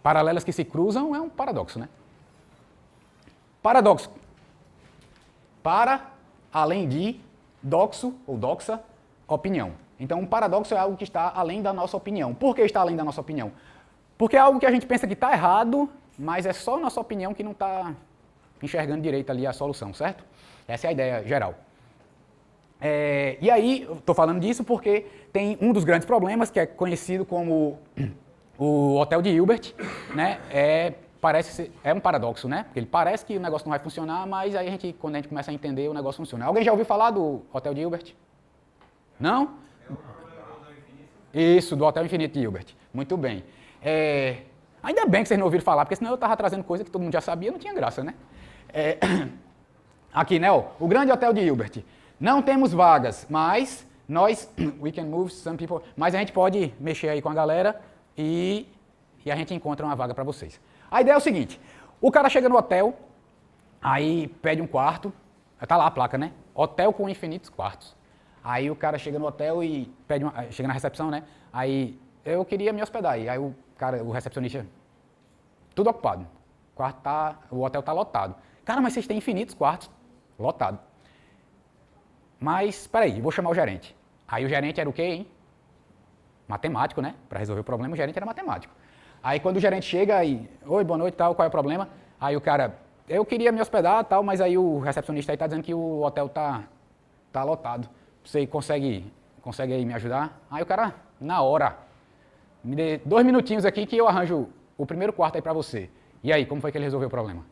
Paralelas que se cruzam é um paradoxo, né? Paradoxo. Para, além de, doxo ou doxa, opinião. Então, um paradoxo é algo que está além da nossa opinião. Por que está além da nossa opinião? Porque é algo que a gente pensa que está errado, mas é só nossa opinião que não está enxergando direito ali a solução, certo? Essa é a ideia geral. E aí, eu estou falando disso porque tem um dos grandes problemas, que é conhecido como o Hotel de Hilbert, né? É um paradoxo, né? Porque ele parece que o negócio não vai funcionar, mas aí quando a gente começa a entender, o negócio funciona. Alguém já ouviu falar do Hotel de Hilbert? Não? Isso, do Hotel Infinito de Hilbert. Muito bem. Ainda bem que vocês não ouviram falar, porque senão eu estava trazendo coisa que todo mundo já sabia, não tinha graça, né? Aqui, né? Ó, o grande Hotel de Hilbert. Não temos vagas, mas we can move some people, mas a gente pode mexer aí com a galera e a gente encontra uma vaga para vocês. A ideia é o seguinte, o cara chega no hotel, aí pede um quarto, tá lá a placa, né? Hotel com infinitos quartos. Aí o cara chega no hotel e chega na recepção, né? Aí, eu queria me hospedar aí. Aí o recepcionista, tudo ocupado. O hotel tá lotado. Cara, mas vocês têm infinitos quartos. Lotado. Mas, espera aí, vou chamar o gerente. Aí o gerente era o quê, hein? Matemático, né? Para resolver o problema, o gerente era matemático. Aí quando o gerente chega e, oi, boa noite, tal, qual é o problema? Aí o cara, eu queria me hospedar, tal, mas aí o recepcionista aí tá dizendo que o hotel tá lotado. Você consegue aí me ajudar? Aí o cara, na hora, me dê 2 minutinhos aqui que eu arranjo o primeiro quarto aí para você. E aí, como foi que ele resolveu o problema?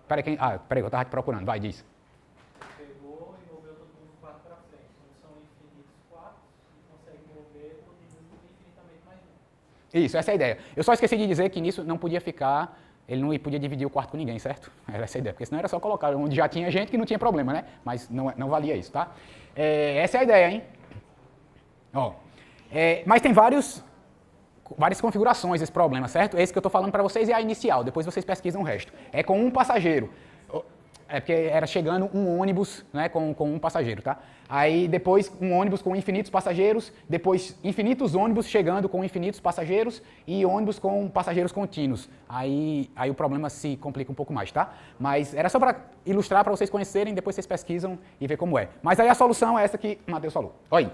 Peraí, eu tava te procurando, vai, diz. Pegou e moveu todo mundo do quarto para frente. Não são infinitos quartos e consegue mover todo mundo infinitamente mais um. Isso, essa é a ideia. Eu só esqueci de dizer que nisso não podia ficar, ele não podia dividir o quarto com ninguém, certo? Era essa a ideia, porque senão era só colocar onde já tinha gente que não tinha problema, né? Mas não valia isso, tá? Essa é a ideia, hein? Ó, mas tem várias configurações esse problema, certo? Esse que eu estou falando para vocês é a inicial, depois vocês pesquisam o resto. É com um passageiro. É porque era chegando um ônibus, né, com um passageiro, tá? Aí depois um ônibus com infinitos passageiros, depois infinitos ônibus chegando com infinitos passageiros e ônibus com passageiros contínuos. Aí o problema se complica um pouco mais, tá? Mas era só para ilustrar, para vocês conhecerem, depois vocês pesquisam e ver como é. Mas aí a solução é essa que o Matheus falou. Olha aí.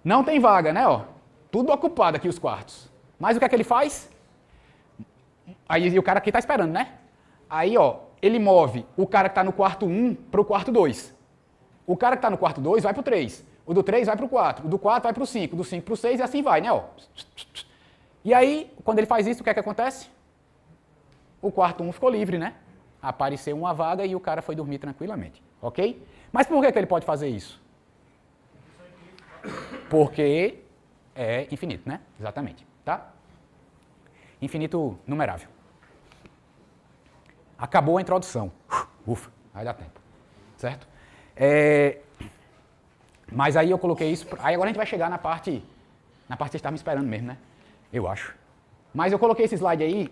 Não tem vaga, né, ó? Tudo ocupado aqui os quartos. Mas o que é que ele faz? Aí o cara aqui está esperando, né? Aí, ó, ele move o cara que está no quarto 1 para o quarto 2. O cara que está no quarto 2 vai para o 3. O do 3 vai para o 4. O do 4 vai para o 5. Do 5 para o 6 e assim vai, né? Ó. E aí, quando ele faz isso, o que é que acontece? O quarto 1 ficou livre, né? Apareceu uma vaga e o cara foi dormir tranquilamente. Ok? Mas por que ele pode fazer isso? Porque é infinito, né? Exatamente. Tá? Infinito numerável. Acabou a introdução. Ufa, vai dar tempo. Certo? Mas aí eu coloquei isso. Aí agora a gente vai chegar na parte que vocês estavam esperando mesmo, né? Eu acho. Mas eu coloquei esse slide aí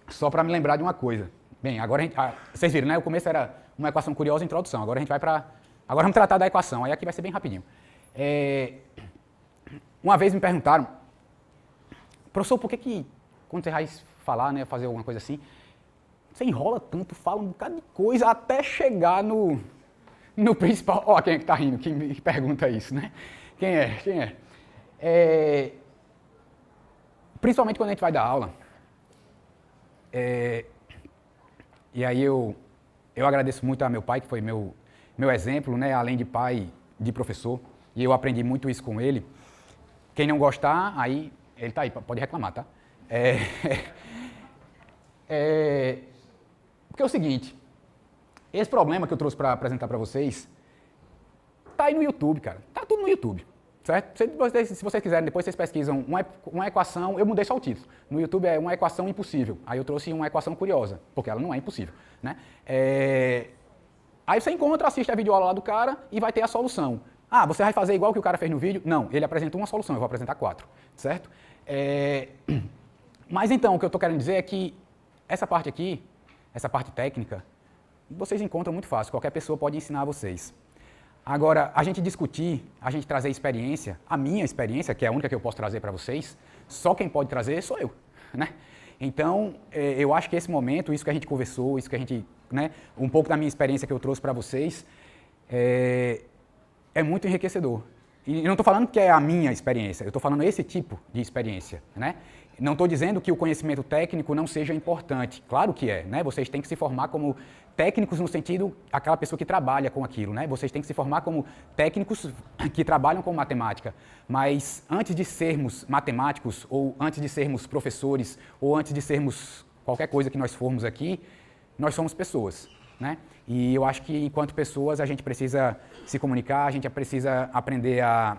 só para me lembrar de uma coisa. Bem, agora vocês viram, né? O começo era uma equação curiosa e introdução. Agora a gente vai para. Agora vamos tratar da equação. Aí aqui vai ser bem rapidinho. Uma vez me perguntaram, professor, por que quando você vai falar, né, fazer alguma coisa assim, você enrola tanto, fala um bocado de coisa até chegar no principal. Ó, quem é que tá rindo? Quem me pergunta isso, né? Quem é? Principalmente quando a gente vai dar aula. E aí eu agradeço muito a meu pai, que foi meu exemplo, né? Além de pai, de professor. E eu aprendi muito isso com ele. Quem não gostar, aí ele tá aí, pode reclamar, tá? Porque é o seguinte, esse problema que eu trouxe para apresentar para vocês, tá aí no YouTube, cara. Tá tudo no YouTube, certo? Se vocês quiserem, depois vocês pesquisam uma equação, eu mudei só o título. No YouTube é uma equação impossível. Aí eu trouxe uma equação curiosa, porque ela não é impossível, né? Aí você encontra, assiste a videoaula lá do cara e vai ter a solução. Ah, você vai fazer igual que o cara fez no vídeo? Não, ele apresentou uma solução, eu vou apresentar 4, certo? Mas então, o que eu estou querendo dizer é que essa parte aqui, essa parte técnica, vocês encontram muito fácil, qualquer pessoa pode ensinar a vocês. Agora, a gente discutir, a gente trazer experiência, a minha experiência, que é a única que eu posso trazer para vocês, só quem pode trazer sou eu, né? Então, eu acho que esse momento, isso que a gente conversou, isso que a gente, né, um pouco da minha experiência que eu trouxe para vocês, é muito enriquecedor. E não estou falando que é a minha experiência, eu estou falando esse tipo de experiência, né? Não estou dizendo que o conhecimento técnico não seja importante, claro que é, né? Vocês têm que se formar como técnicos no sentido, aquela pessoa que trabalha com aquilo, né? Vocês têm que se formar como técnicos que trabalham com matemática, mas antes de sermos matemáticos, ou antes de sermos professores, ou antes de sermos qualquer coisa que nós formos aqui, nós somos pessoas, né? E eu acho que, enquanto pessoas, a gente precisa se comunicar, a gente precisa aprender a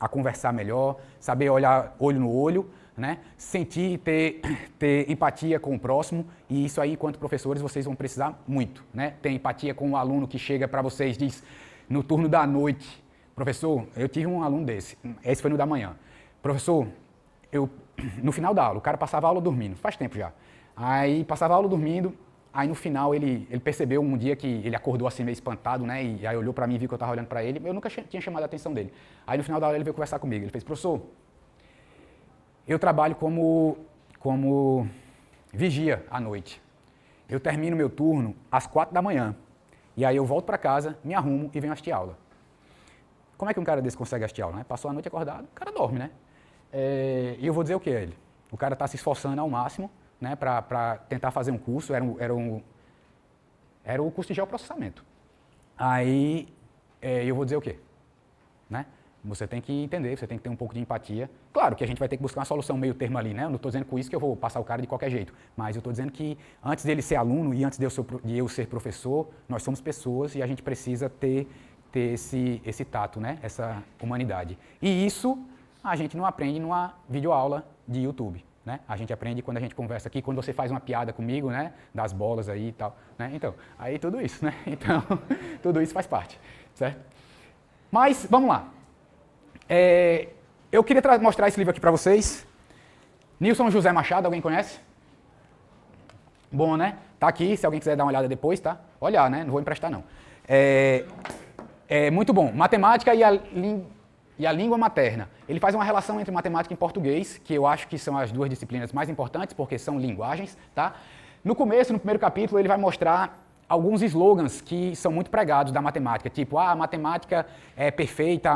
conversar melhor, saber olhar olho no olho, né? Sentir, ter empatia com o próximo, e isso aí, enquanto professores, vocês vão precisar muito, né? Ter empatia com o aluno que chega para vocês, diz, no turno da noite, professor, eu tive um aluno desse, esse foi no da manhã, professor, no final da aula, o cara passava a aula dormindo, faz tempo já, aí passava a aula dormindo, aí no final ele percebeu um dia que ele acordou assim meio espantado, né? E aí olhou para mim e viu que eu estava olhando para ele. Eu nunca tinha chamado a atenção dele. Aí no final da aula ele veio conversar comigo. Ele fez, professor, eu trabalho como vigia à noite. Eu termino meu turno às 4 da manhã. E aí eu volto para casa, me arrumo e venho assistir aula. Como é que um cara desse consegue assistir aula, né? Passou a noite acordado, o cara dorme, né? E eu vou dizer o que a ele? O cara está se esforçando ao máximo, né, para tentar fazer um curso, era o curso de geoprocessamento. Aí eu vou dizer o quê? Né? Você tem que entender, você tem que ter um pouco de empatia. Claro que a gente vai ter que buscar uma solução meio termo ali, né? Eu não estou dizendo com isso que eu vou passar o cara de qualquer jeito, mas eu estou dizendo que antes dele ser aluno e antes de eu ser professor, nós somos pessoas e a gente precisa ter esse tato, né? Essa humanidade. E isso a gente não aprende numa videoaula de YouTube. Né? A gente aprende quando a gente conversa aqui, quando você faz uma piada comigo, né? Das bolas aí e tal, né? Então, aí tudo isso, né? Então, tudo isso faz parte, certo? Mas, vamos lá. Eu queria mostrar esse livro aqui para vocês. Nilson José Machado, alguém conhece? Bom, né? Tá aqui, se alguém quiser dar uma olhada depois, tá? Olhar, né? Não vou emprestar, não. Muito bom. Matemática e a língua materna. Ele faz uma relação entre matemática e português, que eu acho que são as duas disciplinas mais importantes, porque são linguagens, tá? No começo, no primeiro capítulo, ele vai mostrar alguns slogans que são muito pregados da matemática, tipo, a matemática é perfeita,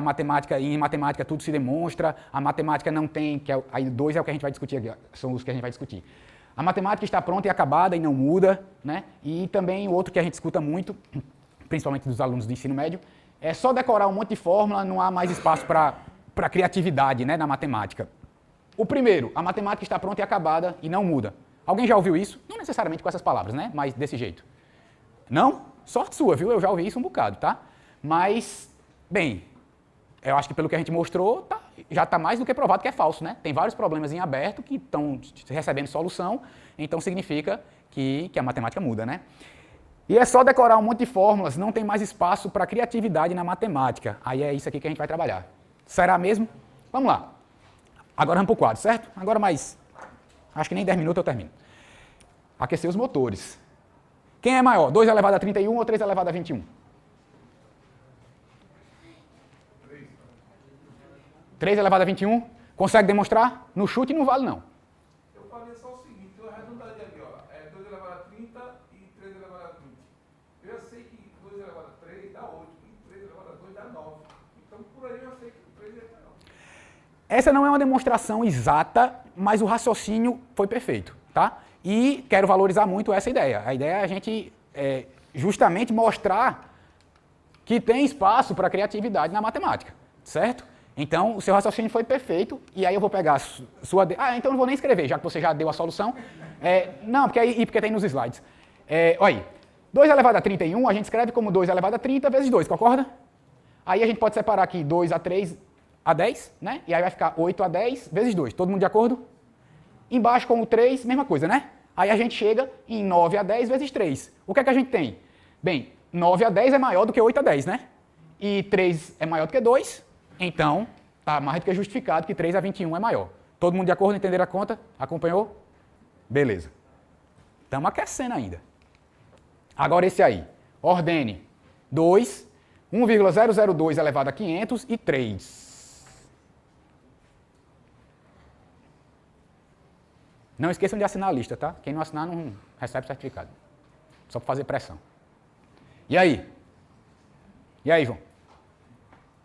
em matemática tudo se demonstra, a matemática não tem, aí 2 é o que a gente vai discutir aqui, são os que a gente vai discutir. A matemática está pronta e acabada e não muda, né? E também o outro que a gente escuta muito, principalmente dos alunos do ensino médio, é só decorar um monte de fórmula, não há mais espaço para criatividade, né, na matemática. O primeiro, a matemática está pronta e acabada e não muda. Alguém já ouviu isso? Não necessariamente com essas palavras, né, mas desse jeito. Não? Sorte sua, viu? Eu já ouvi isso um bocado, tá? Mas, bem, eu acho que pelo que a gente mostrou, já está mais do que provado que é falso, né? Tem vários problemas em aberto que estão recebendo solução, então significa que a matemática muda, né? E é só decorar um monte de fórmulas, não tem mais espaço para criatividade na matemática. Aí é isso aqui que a gente vai trabalhar. Será mesmo? Vamos lá. Agora vamos para o quadro, certo? Agora mais, acho que nem 10 minutos eu termino. Aquecer os motores. Quem é maior, 2 elevado a 31 ou 3 elevado a 21? 3 elevado a 21? Consegue demonstrar? No chute não vale não. Eu faria só o seguinte, eu arredondaria ali, ó, 2 elevado a 30 e 3 elevado a 20. Eu já sei que 2 elevado a 3 dá 8 e 3 elevado a 2 dá 9. Então por aí eu sei que 3 é maior. Essa não é uma demonstração exata, mas o raciocínio foi perfeito, tá? E quero valorizar muito essa ideia. A ideia é a gente justamente mostrar que tem espaço para criatividade na matemática, certo? Então, o seu raciocínio foi perfeito, e aí eu vou pegar sua... então não vou nem escrever, já que você já deu a solução. Não, porque tem nos slides. Olha aí, 2 elevado a 31, a gente escreve como 2 elevado a 30 vezes 2, concorda? Aí a gente pode separar aqui 2 a 3 a 10, né? E aí vai ficar 8 a 10 vezes 2. Todo mundo de acordo? Embaixo com o 3, mesma coisa, né? Aí a gente chega em 9 a 10 vezes 3. O que é que a gente tem? Bem, 9 a 10 é maior do que 8 a 10, né? E 3 é maior do que 2, então está mais do que justificado que 3 a 21 é maior. Todo mundo de acordo, entenderam a conta? Acompanhou? Beleza. Estamos aquecendo ainda. Agora esse aí. Ordene 2, 1,002 elevado a 500 e 3. Não esqueçam de assinar a lista, tá? Quem não assinar não recebe certificado. Só para fazer pressão. E aí? E aí, João?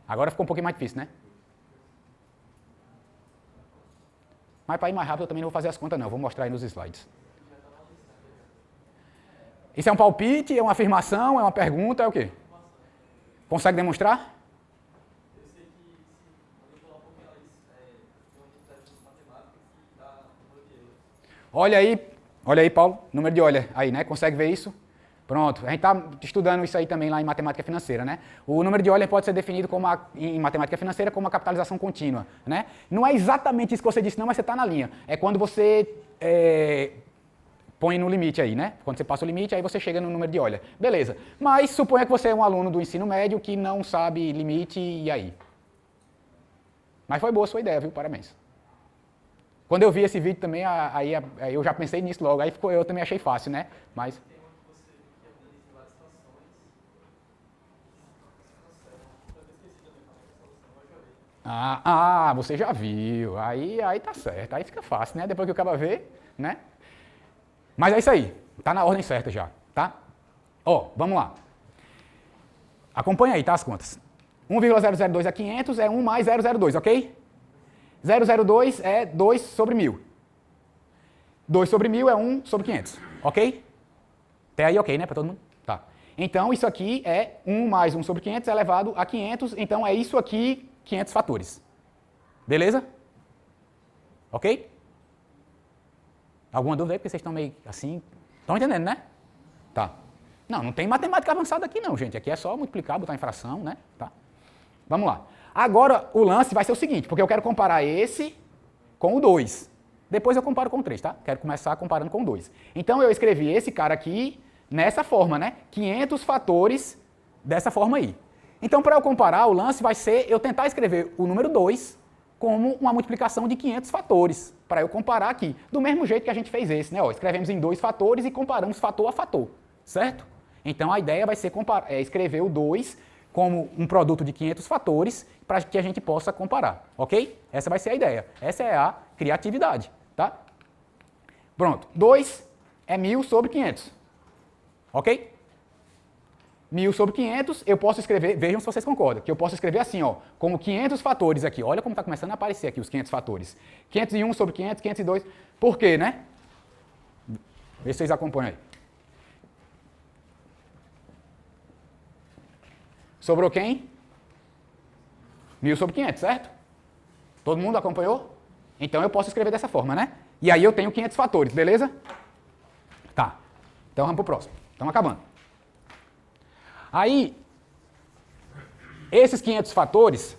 Agora ficou um pouquinho mais difícil, né? Mas para ir mais rápido eu também não vou fazer as contas não, vou mostrar aí nos slides. Isso é um palpite, é uma afirmação, é uma pergunta, é o quê? Consegue demonstrar? Eu sei que se alguém falar um pouquinho mais, tem um teste de matemática que dá número de Euler. Olha aí, Paulo, número de Euler aí, né? Consegue ver isso? Pronto, a gente está estudando isso aí também lá em matemática financeira, né? O número de Euler pode ser definido como em matemática financeira como uma capitalização contínua, né? Não é exatamente isso que você disse não, mas você está na linha. É quando você põe no limite aí, né? Quando você passa o limite, aí você chega no número de Euler. Beleza, mas suponha que você é um aluno do ensino médio que não sabe limite, e aí? Mas foi boa a sua ideia, viu? Parabéns. Quando eu vi esse vídeo também, aí eu já pensei nisso logo, aí eu também achei fácil, né? Mas... você já viu. Aí tá certo. Aí fica fácil, né? Depois que o cara vê, né? Mas é isso aí. Tá na ordem certa já, tá? Ó, vamos lá. Acompanha aí, tá? As contas. 1,002 é 500, é 1 mais 002, ok? 002 é 2 sobre 1000. 2 sobre 1000 é 1 sobre 500, ok? Até aí ok, né? Para todo mundo? Tá. Então, isso aqui é 1 mais 1 sobre 500 elevado a 500. Então, é isso aqui, 500 fatores. Beleza? Ok? Alguma dúvida aí? Porque vocês estão meio assim... Estão entendendo, né? Tá. Não tem matemática avançada aqui não, gente. Aqui é só multiplicar, botar em fração, né? Tá. Vamos lá. Agora, o lance vai ser o seguinte, porque eu quero comparar esse com o 2. Depois eu comparo com o 3, tá? Quero começar comparando com o 2. Então, eu escrevi esse cara aqui nessa forma, né? 500 fatores dessa forma aí. Então, para eu comparar, o lance vai ser eu tentar escrever o número 2 como uma multiplicação de 500 fatores, para eu comparar aqui. Do mesmo jeito que a gente fez esse, né? Ó, escrevemos em 2 fatores e comparamos fator a fator, certo? Então, a ideia vai ser escrever o 2 como um produto de 500 fatores para que a gente possa comparar, ok? Essa vai ser a ideia. Essa é a criatividade, tá? Pronto. 2 é 1000 sobre 500, ok? 1000 sobre 500, eu posso escrever, vejam se vocês concordam, que eu posso escrever assim, ó, como 500 fatores aqui. Olha como está começando a aparecer aqui os 500 fatores. 501 sobre 500, 502. Por quê, né? Vê se vocês acompanham aí. Sobrou quem? 1000 sobre 500, certo? Todo mundo acompanhou? Então eu posso escrever dessa forma, né? E aí eu tenho 500 fatores, beleza? Tá. Então vamos pro próximo. Estamos acabando. Aí, esses 500 fatores,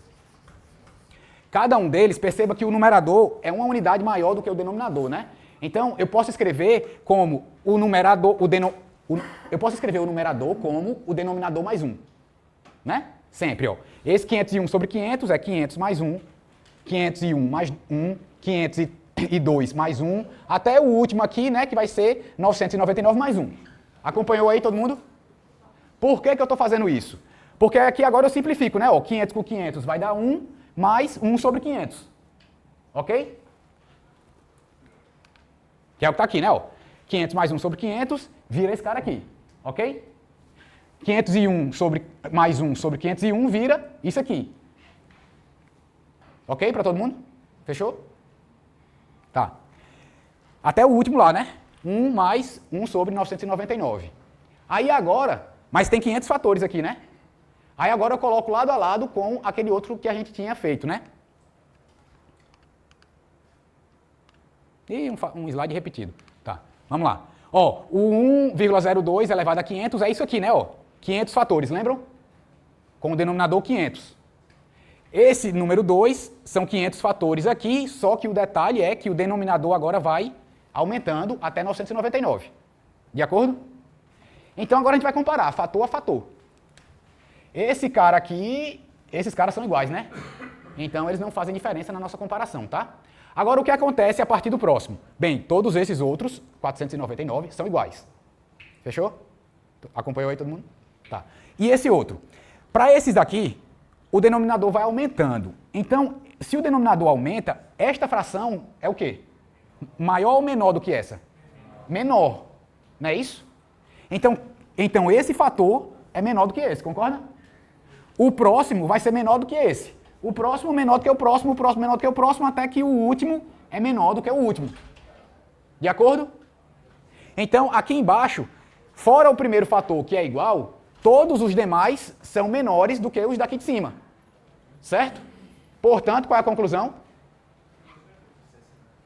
cada um deles, perceba que o numerador é uma unidade maior do que o denominador, né? Então, eu posso escrever como o numerador, eu posso escrever o numerador como o denominador mais 1, né? Sempre, ó. Esse 501 sobre 500 é 500 mais 1, 501 mais 1, 502 mais 1, até o último aqui, né, que vai ser 999 mais 1. Acompanhou aí todo mundo? Por que que eu estou fazendo isso? Porque aqui agora eu simplifico, né? Ó, 500 com 500 vai dar 1 mais 1 sobre 500. Ok? Que é o que está aqui, né? Ó, 500 mais 1 sobre 500 vira esse cara aqui. Ok? 501 sobre mais 1 sobre 501 vira isso aqui. Ok para todo mundo? Fechou? Tá. Até o último lá, né? 1 mais 1 sobre 999. Aí agora, mas tem 500 fatores aqui, né? Aí agora eu coloco lado a lado com aquele outro que a gente tinha feito, né? E um slide repetido. Tá, vamos lá. Ó, o 1,02 elevado a 500 é isso aqui, né? Ó, 500 fatores, lembram? Com o denominador 500. Esse número 2 são 500 fatores aqui, só que o detalhe é que o denominador agora vai aumentando até 999. De acordo? Então agora a gente vai comparar fator a fator. Esse cara aqui, esses caras são iguais, né? Então eles não fazem diferença na nossa comparação, tá? Agora o que acontece a partir do próximo? Bem, todos esses outros, 499, são iguais. Fechou? Acompanhou aí todo mundo? Tá. E esse outro? Para esses daqui, o denominador vai aumentando. Então, se o denominador aumenta, esta fração é o quê? Maior ou menor do que essa? Menor. Não é isso? Então esse fator é menor do que esse, concorda? O próximo vai ser menor do que esse. O próximo menor do que o próximo menor do que o próximo, até que o último é menor do que o último. De acordo? Então, aqui embaixo, fora o primeiro fator, que é igual, todos os demais são menores do que os daqui de cima. Certo? Portanto, qual é a conclusão?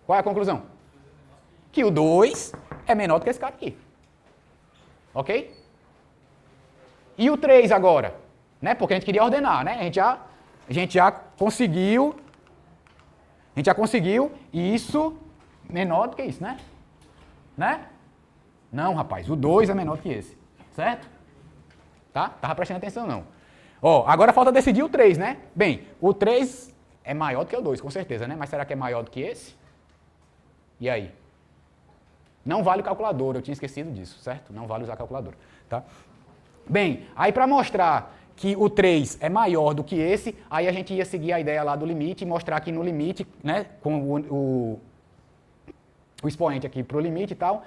Qual é a conclusão? Que o 2 é menor do que esse cara aqui. Ok? E o 3 agora? Né? Porque a gente queria ordenar, né? A gente já conseguiu isso menor do que isso, né? Né? Não, rapaz, o 2 é menor do que esse. Certo? Tá? Tava prestando atenção, não. Ó, agora falta decidir o 3, né? Bem, o 3 é maior do que o 2, com certeza, né? Mas será que é maior do que esse? E aí? Não vale o calculador, eu tinha esquecido disso, certo? Não vale usar a calculadora, tá? Bem, aí para mostrar que o 3 é maior do que esse, aí a gente ia seguir a ideia lá do limite e mostrar que no limite, né, com o expoente aqui para o limite e tal.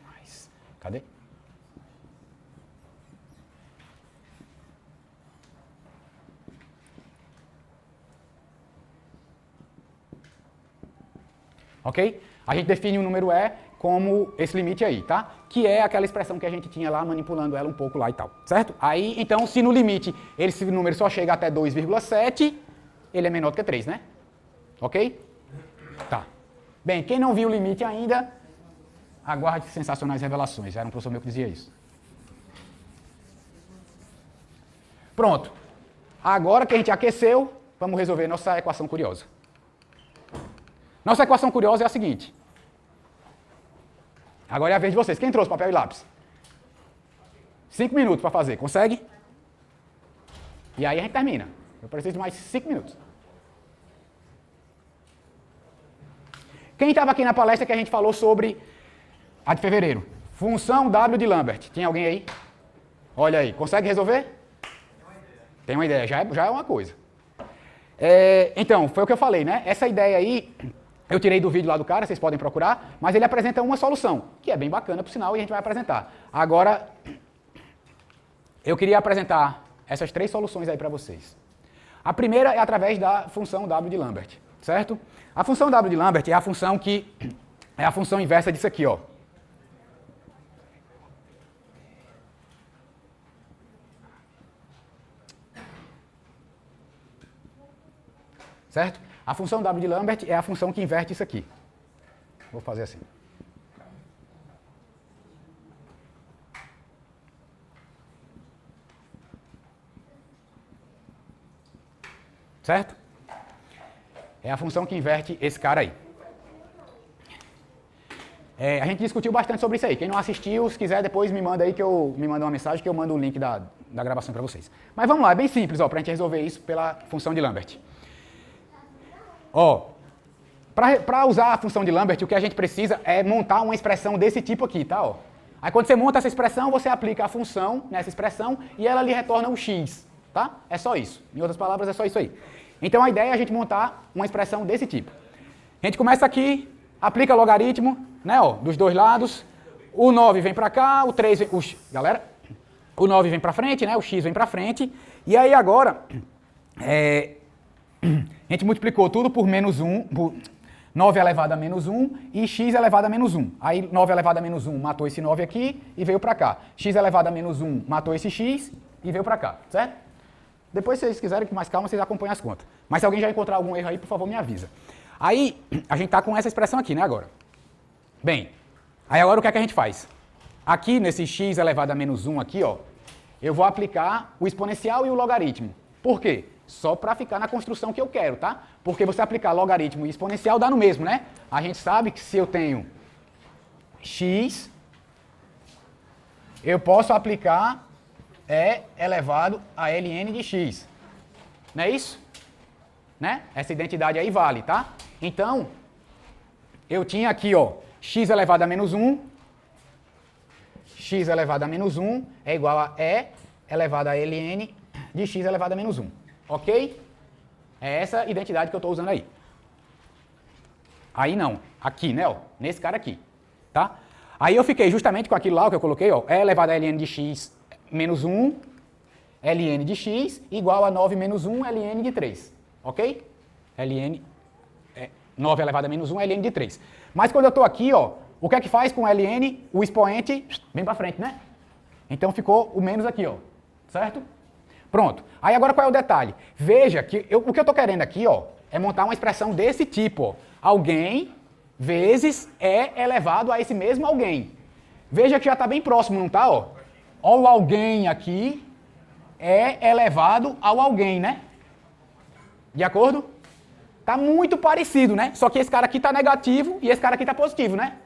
Mas, cadê? Ok? A gente define o número E como esse limite aí, tá? Que é aquela expressão que a gente tinha lá, manipulando ela um pouco lá e tal, certo? Aí, então, se no limite esse número só chega até 2,7, ele é menor do que 3, né? Ok? Tá. Bem, quem não viu o limite ainda, aguarde sensacionais revelações. Era um professor meu que dizia isso. Pronto. Agora que a gente aqueceu, vamos resolver nossa equação curiosa. Nossa equação curiosa é a seguinte. Agora é a vez de vocês. Quem trouxe papel e lápis? 5 minutos para fazer. Consegue? E aí a gente termina. Eu preciso de mais 5 minutos. Quem estava aqui na palestra que a gente falou sobre a de fevereiro? Função W de Lambert. Tem alguém aí? Olha aí. Consegue resolver? Tem uma ideia. Já é uma coisa. Então, foi o que eu falei, né? Essa ideia aí... Eu tirei do vídeo lá do cara, vocês podem procurar, mas ele apresenta uma solução, que é bem bacana, por sinal, e a gente vai apresentar. Agora, eu queria apresentar essas 3 soluções aí para vocês. A primeira é através da função W de Lambert, certo? A função W de Lambert é a função que é a função inversa disso aqui, ó. Certo? A função W de Lambert é a função que inverte isso aqui. Vou fazer assim. Certo? É a função que inverte esse cara aí. A gente discutiu bastante sobre isso aí. Quem não assistiu, se quiser, depois me manda aí me manda uma mensagem que eu mando o link da gravação para vocês. Mas vamos lá, é bem simples, ó, para a gente resolver isso pela função de Lambert. Ó, para usar a função de Lambert, o que a gente precisa é montar uma expressão desse tipo aqui, tá? Ó. Aí quando você monta essa expressão, você aplica a função nessa expressão e ela lhe retorna o x, tá? É só isso. Em outras palavras, é só isso aí. Então a ideia é a gente montar uma expressão desse tipo. A gente começa aqui, aplica logaritmo, né, ó, dos dois lados. O 9 vem para cá, o 3 vem... Galera, o 9 vem para frente, né, o x vem para frente. E aí agora... A gente multiplicou tudo por menos 1, por 9 elevado a menos 1 e x elevado a menos 1. Aí 9 elevado a menos 1 matou esse 9 aqui e veio para cá. X elevado a menos 1 matou esse x e veio para cá, certo? Depois, se vocês quiserem com mais calma, vocês acompanham as contas. Mas se alguém já encontrar algum erro aí, por favor, me avisa. Aí, a gente está com essa expressão aqui, né, agora. Bem, aí agora o que é que a gente faz? Aqui, nesse x elevado a menos 1 aqui, ó, eu vou aplicar o exponencial e o logaritmo. Por quê? Só para ficar na construção que eu quero, tá? Porque você aplicar logaritmo e exponencial dá no mesmo, né? A gente sabe que se eu tenho x, eu posso aplicar E elevado a ln de x. Não é isso? Né? Essa identidade aí vale, tá? Então, eu tinha aqui, ó, x elevado a menos 1, x elevado a menos 1 é igual a E elevado a ln de x elevado a menos 1. Ok? É essa identidade que eu estou usando aí. Aí não. Aqui, né? Ó, nesse cara aqui. Tá? Aí eu fiquei justamente com aquilo lá que eu coloquei, ó, E elevado a ln de x menos 1, ln de x, igual a 9 menos 1, ln de 3. Ok? ln, 9 elevado a menos 1, ln de 3. Mas quando eu estou aqui, ó, o que é que faz com ln? O expoente vem para frente, né? Então ficou o menos aqui, ó. Certo? Pronto. Aí agora qual é o detalhe? Veja que o que eu estou querendo aqui, ó, é montar uma expressão desse tipo, ó. Alguém vezes E elevado a esse mesmo alguém. Veja que já está bem próximo, não está? Ó o alguém aqui é elevado ao alguém, né? De acordo? Está muito parecido, né? Só que esse cara aqui está negativo e esse cara aqui está positivo, né?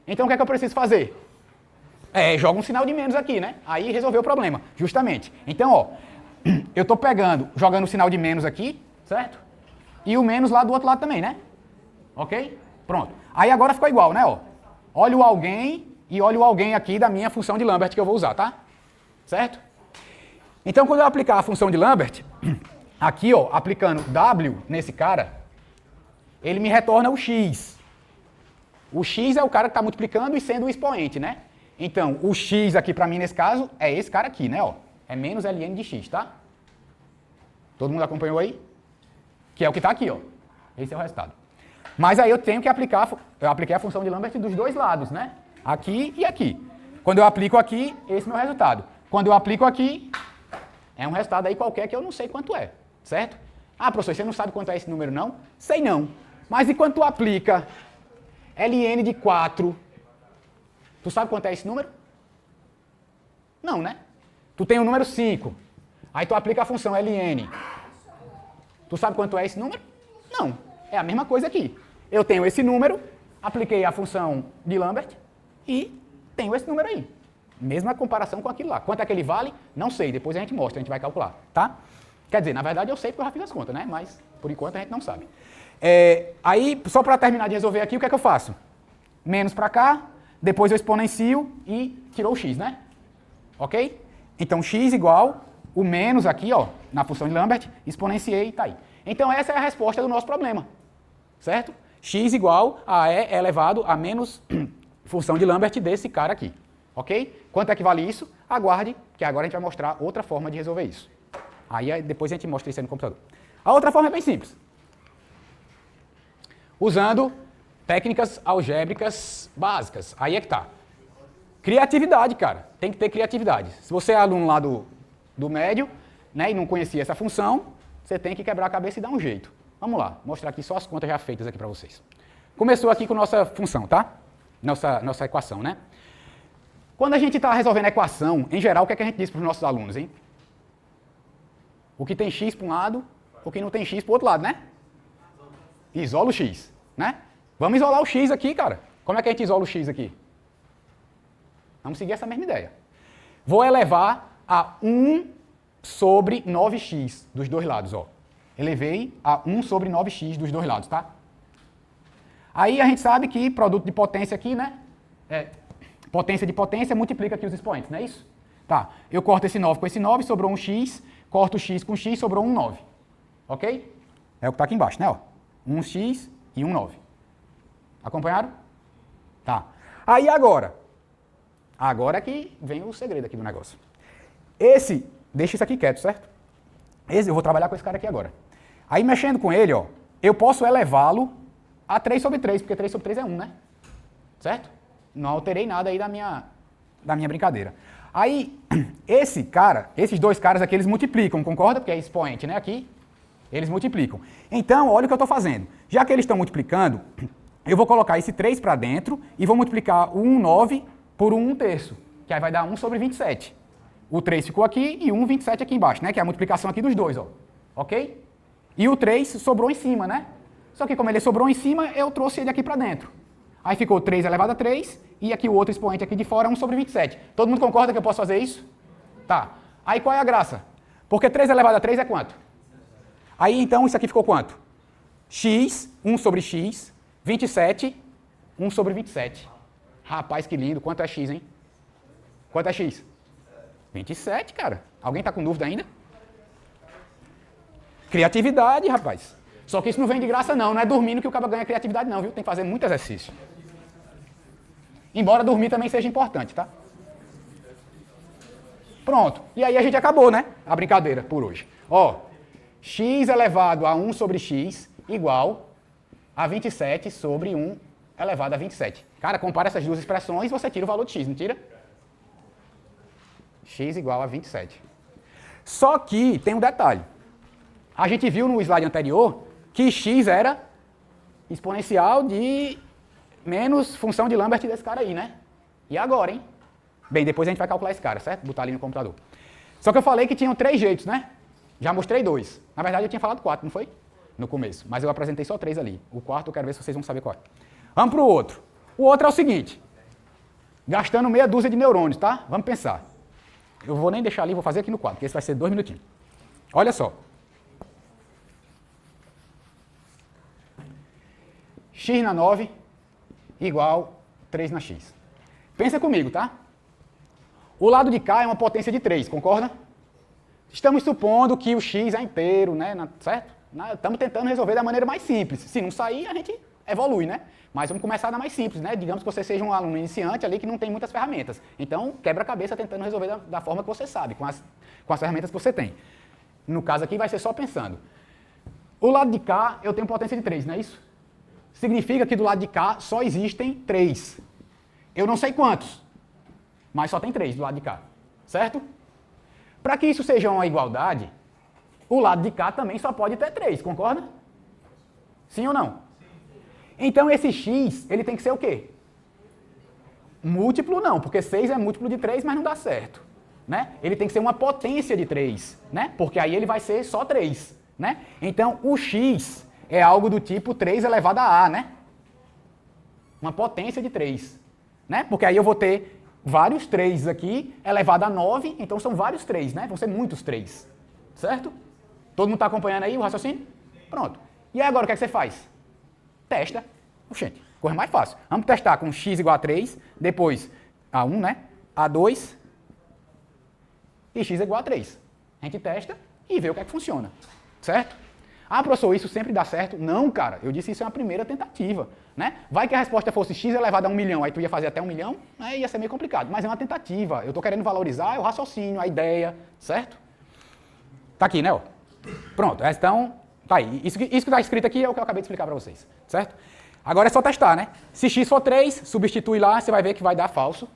Então o que é que eu preciso fazer? Joga um sinal de menos aqui, né? Aí resolveu o problema, justamente. Então, ó, eu estou jogando o sinal de menos aqui, certo? E o menos lá do outro lado também, né? Ok? Pronto. Aí agora ficou igual, né? Ó. Olha o alguém e olha o alguém aqui da minha função de Lambert que eu vou usar, tá? Certo? Então, quando eu aplicar a função de Lambert, aqui, ó, aplicando W nesse cara, ele me retorna o x. O x é o cara que está multiplicando e sendo o expoente, né? Então, o x aqui para mim, nesse caso, é esse cara aqui, né? Ó. É menos ln de x, tá? Todo mundo acompanhou aí? Que é o que está aqui, ó. Esse é o resultado. Mas aí eu tenho que aplicar, eu apliquei a função de Lambert dos dois lados, né? Aqui e aqui. Quando eu aplico aqui, esse é o meu resultado. Quando eu aplico aqui, é um resultado aí qualquer que eu não sei quanto é, certo? Ah, professor, você não sabe quanto é esse número, não? Sei não. Mas e quando tu aplica ln de 4, tu sabe quanto é esse número? Não, né? Tu tem o número 5, aí tu aplica a função ln. Tu sabe quanto é esse número? Não. É a mesma coisa aqui. Eu tenho esse número, apliquei a função de Lambert e tenho esse número aí. Mesma comparação com aquilo lá. Quanto é que ele vale? Não sei, depois a gente mostra, a gente vai calcular, tá? Quer dizer, na verdade eu sei porque eu já fiz as contas, né? Mas, por enquanto, a gente não sabe. Aí, só para terminar de resolver aqui, o que é que eu faço? Menos para cá, depois eu exponencio e tirou o x, né? Ok? Então, x igual o menos aqui, ó, na função de Lambert, exponenciei e tá aí. Então, essa é a resposta do nosso problema, certo? X igual a E elevado a menos função de Lambert desse cara aqui, ok? Quanto é que vale isso? Aguarde, que agora a gente vai mostrar outra forma de resolver isso. Aí depois a gente mostra isso aí no computador. A outra forma é bem simples. Usando técnicas algébricas básicas. Aí é que tá. Criatividade, cara. Tem que ter criatividade. Se você é aluno lá do médio, né, e não conhecia essa função, você tem que quebrar a cabeça e dar um jeito. Vamos lá, mostrar aqui só as contas já feitas aqui para vocês. Começou aqui com nossa função, tá? Nossa equação, né? Quando a gente está resolvendo a equação, em geral, o que é que a gente diz para os nossos alunos, hein? O que tem x para um lado, o que não tem x para o outro lado, né? Isola o x, né? Vamos isolar o x aqui, cara. Como é que a gente isola o x aqui? Vamos seguir essa mesma ideia. Vou elevar a 1 sobre 9x dos dois lados, ó. Elevei a 1 sobre 9x dos dois lados, tá? Aí a gente sabe que produto de potência aqui, né? Potência de potência multiplica aqui os expoentes, não é isso? Tá, eu corto esse 9 com esse 9, sobrou um x, corto o x com x, sobrou um 9. Ok? É o que está aqui embaixo, né? Ó. Um x e um 9. Acompanharam? Tá. Aí agora é que vem o segredo aqui do negócio. Deixa isso aqui quieto, certo? Eu vou trabalhar com esse cara aqui agora. Aí mexendo com ele, ó, eu posso elevá-lo a 3 sobre 3, porque 3 sobre 3 é 1, né? Certo? Não alterei nada aí da minha brincadeira. Aí, esses dois caras aqui, eles multiplicam, concorda? Porque é expoente, né? Aqui, eles multiplicam. Então, olha o que eu estou fazendo. Já que eles estão multiplicando, eu vou colocar esse 3 para dentro e vou multiplicar o 1/9 por 1/3, que aí vai dar 1 sobre 27. O 3 ficou aqui e 1/27 aqui embaixo, né? Que é a multiplicação aqui dos dois, ó. Ok? E o 3 sobrou em cima, né? Só que como ele sobrou em cima, eu trouxe ele aqui para dentro. Aí ficou 3 elevado a 3, e aqui o outro expoente aqui de fora é 1 sobre 27. Todo mundo concorda que eu posso fazer isso? Tá. Aí qual é a graça? Porque 3 elevado a 3 é quanto? Aí então isso aqui ficou quanto? X, 1 sobre x, 27, 1 sobre 27. Rapaz, que lindo. Quanto é x, hein? Quanto é x? 27, cara. Alguém tá com dúvida ainda? Criatividade, rapaz. Só que isso não vem de graça não é dormindo que o cara ganha criatividade não, viu? Tem que fazer muito exercício. Embora dormir também seja importante, tá? Pronto. E aí a gente acabou, né? A brincadeira por hoje. Ó, x elevado a 1 sobre x igual a 27 sobre 1 elevado a 27. Cara, compara essas duas expressões e você tira o valor de x, não tira? X igual a 27. Só que tem um detalhe. A gente viu no slide anterior que x era exponencial de menos função de Lambert desse cara aí, né? E agora, hein? Bem, depois a gente vai calcular esse cara, certo? Botar ali no computador. Só que eu falei que tinham 3 jeitos, né? Já mostrei 2. Na verdade, eu tinha falado 4, não foi? No começo. Mas eu apresentei só 3 ali. O quarto eu quero ver se vocês vão saber qual é. Vamos para o outro. O outro é o seguinte. Gastando meia dúzia de neurônios, tá? Vamos pensar. Eu vou nem deixar ali, vou fazer aqui no quadro, porque esse vai ser 2 minutinhos. Olha só. X na 9 igual 3 na x. Pensa comigo, tá? O lado de cá é uma potência de 3, concorda? Estamos supondo que o x é inteiro, né? Certo? Estamos tentando resolver da maneira mais simples. Se não sair, a gente evolui, né? Mas vamos começar da mais simples, né? Digamos que você seja um aluno iniciante ali que não tem muitas ferramentas. Então, quebra a cabeça tentando resolver da forma que você sabe, com as ferramentas que você tem. No caso aqui, vai ser só pensando. O lado de cá, eu tenho potência de 3, não é isso? Significa que do lado de cá só existem 3. Eu não sei quantos, mas só tem 3 do lado de cá, certo? Para que isso seja uma igualdade, o lado de cá também só pode ter 3, concorda? Sim ou não? Então esse x, ele tem que ser o quê? Múltiplo não, porque 6 é múltiplo de 3, mas não dá certo. Né? Ele tem que ser uma potência de 3, né? Porque aí ele vai ser só 3. Né? Então o x é algo do tipo 3 elevado a a, né? Uma potência de 3. Né? Porque aí eu vou ter vários 3 aqui, elevado a 9, então são vários 3, né? Vão ser muitos 3. Certo? Todo mundo está acompanhando aí o raciocínio? Pronto. E agora o que é que você faz? Testa. Oxente, coisa mais fácil. Vamos testar com x igual a 3, depois a 1, né? A 2 e x igual a 3. A gente testa e vê o que é que funciona. Certo? Ah, professor, isso sempre dá certo? Não, cara. Eu disse isso é uma primeira tentativa. Né? Vai que a resposta fosse x elevado a 1 milhão, aí tu ia fazer até 1 milhão, aí ia ser meio complicado. Mas é uma tentativa. Eu estou querendo valorizar o raciocínio, a ideia, certo? Tá aqui, né? Ó. Pronto, então, tá aí. Isso que está escrito aqui é o que eu acabei de explicar para vocês, certo? Agora é só testar, né? Se x for 3, substitui lá, você vai ver que vai dar falso.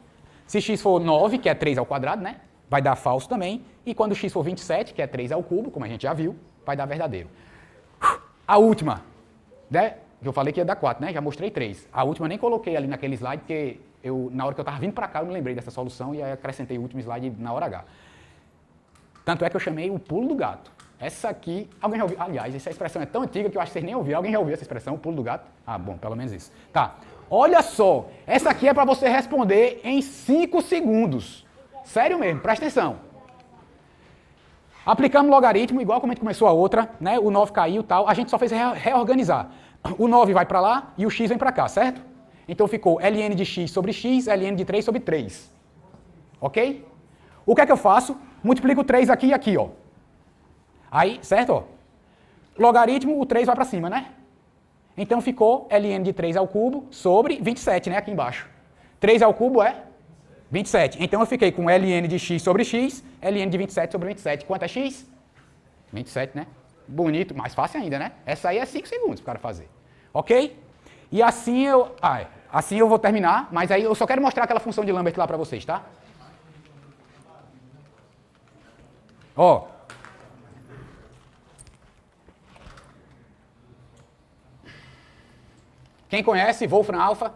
Se x for 9, que é 3 ao quadrado, né? Vai dar falso também. E quando x for 27, que é 3 ao cubo, como a gente já viu, vai dar verdadeiro. A última, né? Eu falei que ia dar 4, né? Já mostrei 3. A última eu nem coloquei ali naquele slide, porque na hora que eu estava vindo para cá, eu me lembrei dessa solução e aí acrescentei o último slide na hora H. Tanto é que eu chamei o pulo do gato. Essa aqui, alguém já ouviu? Aliás, essa expressão é tão antiga que eu acho que vocês nem ouviram. Alguém já ouviu essa expressão, o pulo do gato? Ah, bom, pelo menos isso. Tá. Olha só, essa aqui é para você responder em 5 segundos. Sério mesmo, presta atenção. Aplicamos logaritmo, igual como a gente começou a outra, né? O 9 caiu e tal, a gente só fez reorganizar. O 9 vai para lá e o x vem para cá, certo? Então ficou ln de x sobre x, ln de 3 sobre 3. Ok? O que é que eu faço? Multiplico 3 aqui e aqui, ó. Aí, certo? Ó. Logaritmo, o 3 vai para cima, né? Então ficou ln de 3 ao cubo sobre 27, né? Aqui embaixo. 3 ao cubo é 27. Então eu fiquei com ln de x sobre x, ln de 27 sobre 27. Quanto é x? 27, né? Bonito, mais fácil ainda, né? Essa aí é 5 segundos para o cara fazer. Ok? E assim eu vou terminar, mas aí eu só quero mostrar aquela função de Lambert lá para vocês, tá? Ó. Quem conhece Wolfram Alpha?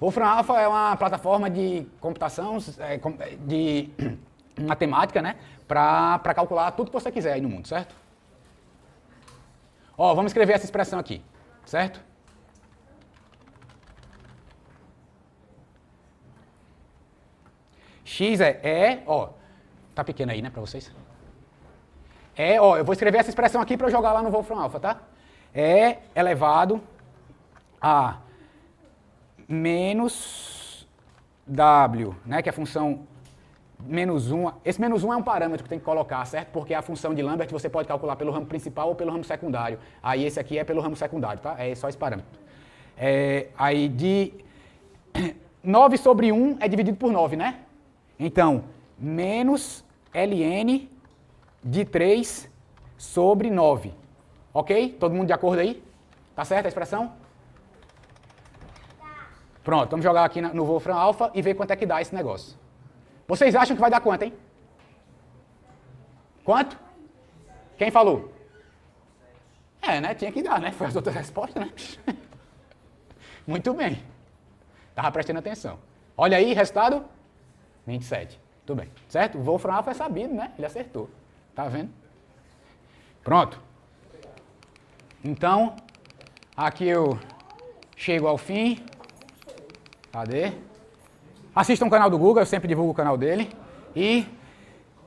Wolfram Alpha é uma plataforma de computação, de matemática, né? Para calcular tudo que você quiser aí no mundo, certo? Ó, vamos escrever essa expressão aqui, certo? X ó, tá pequeno aí, né, para vocês? Ó, eu vou escrever essa expressão aqui para eu jogar lá no Wolfram Alpha, tá? É elevado a menos w, né, que é a função menos 1. Esse menos 1 é um parâmetro que tem que colocar, certo? Porque a função de Lambert você pode calcular pelo ramo principal ou pelo ramo secundário. Aí esse aqui é pelo ramo secundário, tá? É só esse parâmetro. Aí de 9 sobre 1 é dividido por 9, né? Então, menos ln de 3 sobre 9. Ok? Todo mundo de acordo aí? Tá certo a expressão? Pronto, vamos jogar aqui no Wolfram Alpha e ver quanto é que dá esse negócio. Vocês acham que vai dar quanto, hein? Quanto? Quem falou? É, né? Tinha que dar, né? Foi as outras respostas, né? Muito bem. Estava prestando atenção. Olha aí, resultado? 27. Tudo bem. Certo? O Wolfram Alpha é sabido, né? Ele acertou. Tá vendo? Pronto. Então, aqui eu chego ao fim. Cadê? Assistam o canal do Guga, eu sempre divulgo o canal dele. E,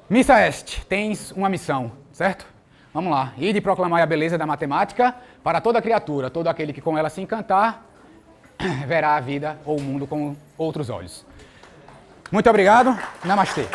missa est, tens uma missão, certo? Vamos lá. E de proclamar a beleza da matemática para toda criatura, todo aquele que com ela se encantar, verá a vida ou o mundo com outros olhos. Muito obrigado. Namastê.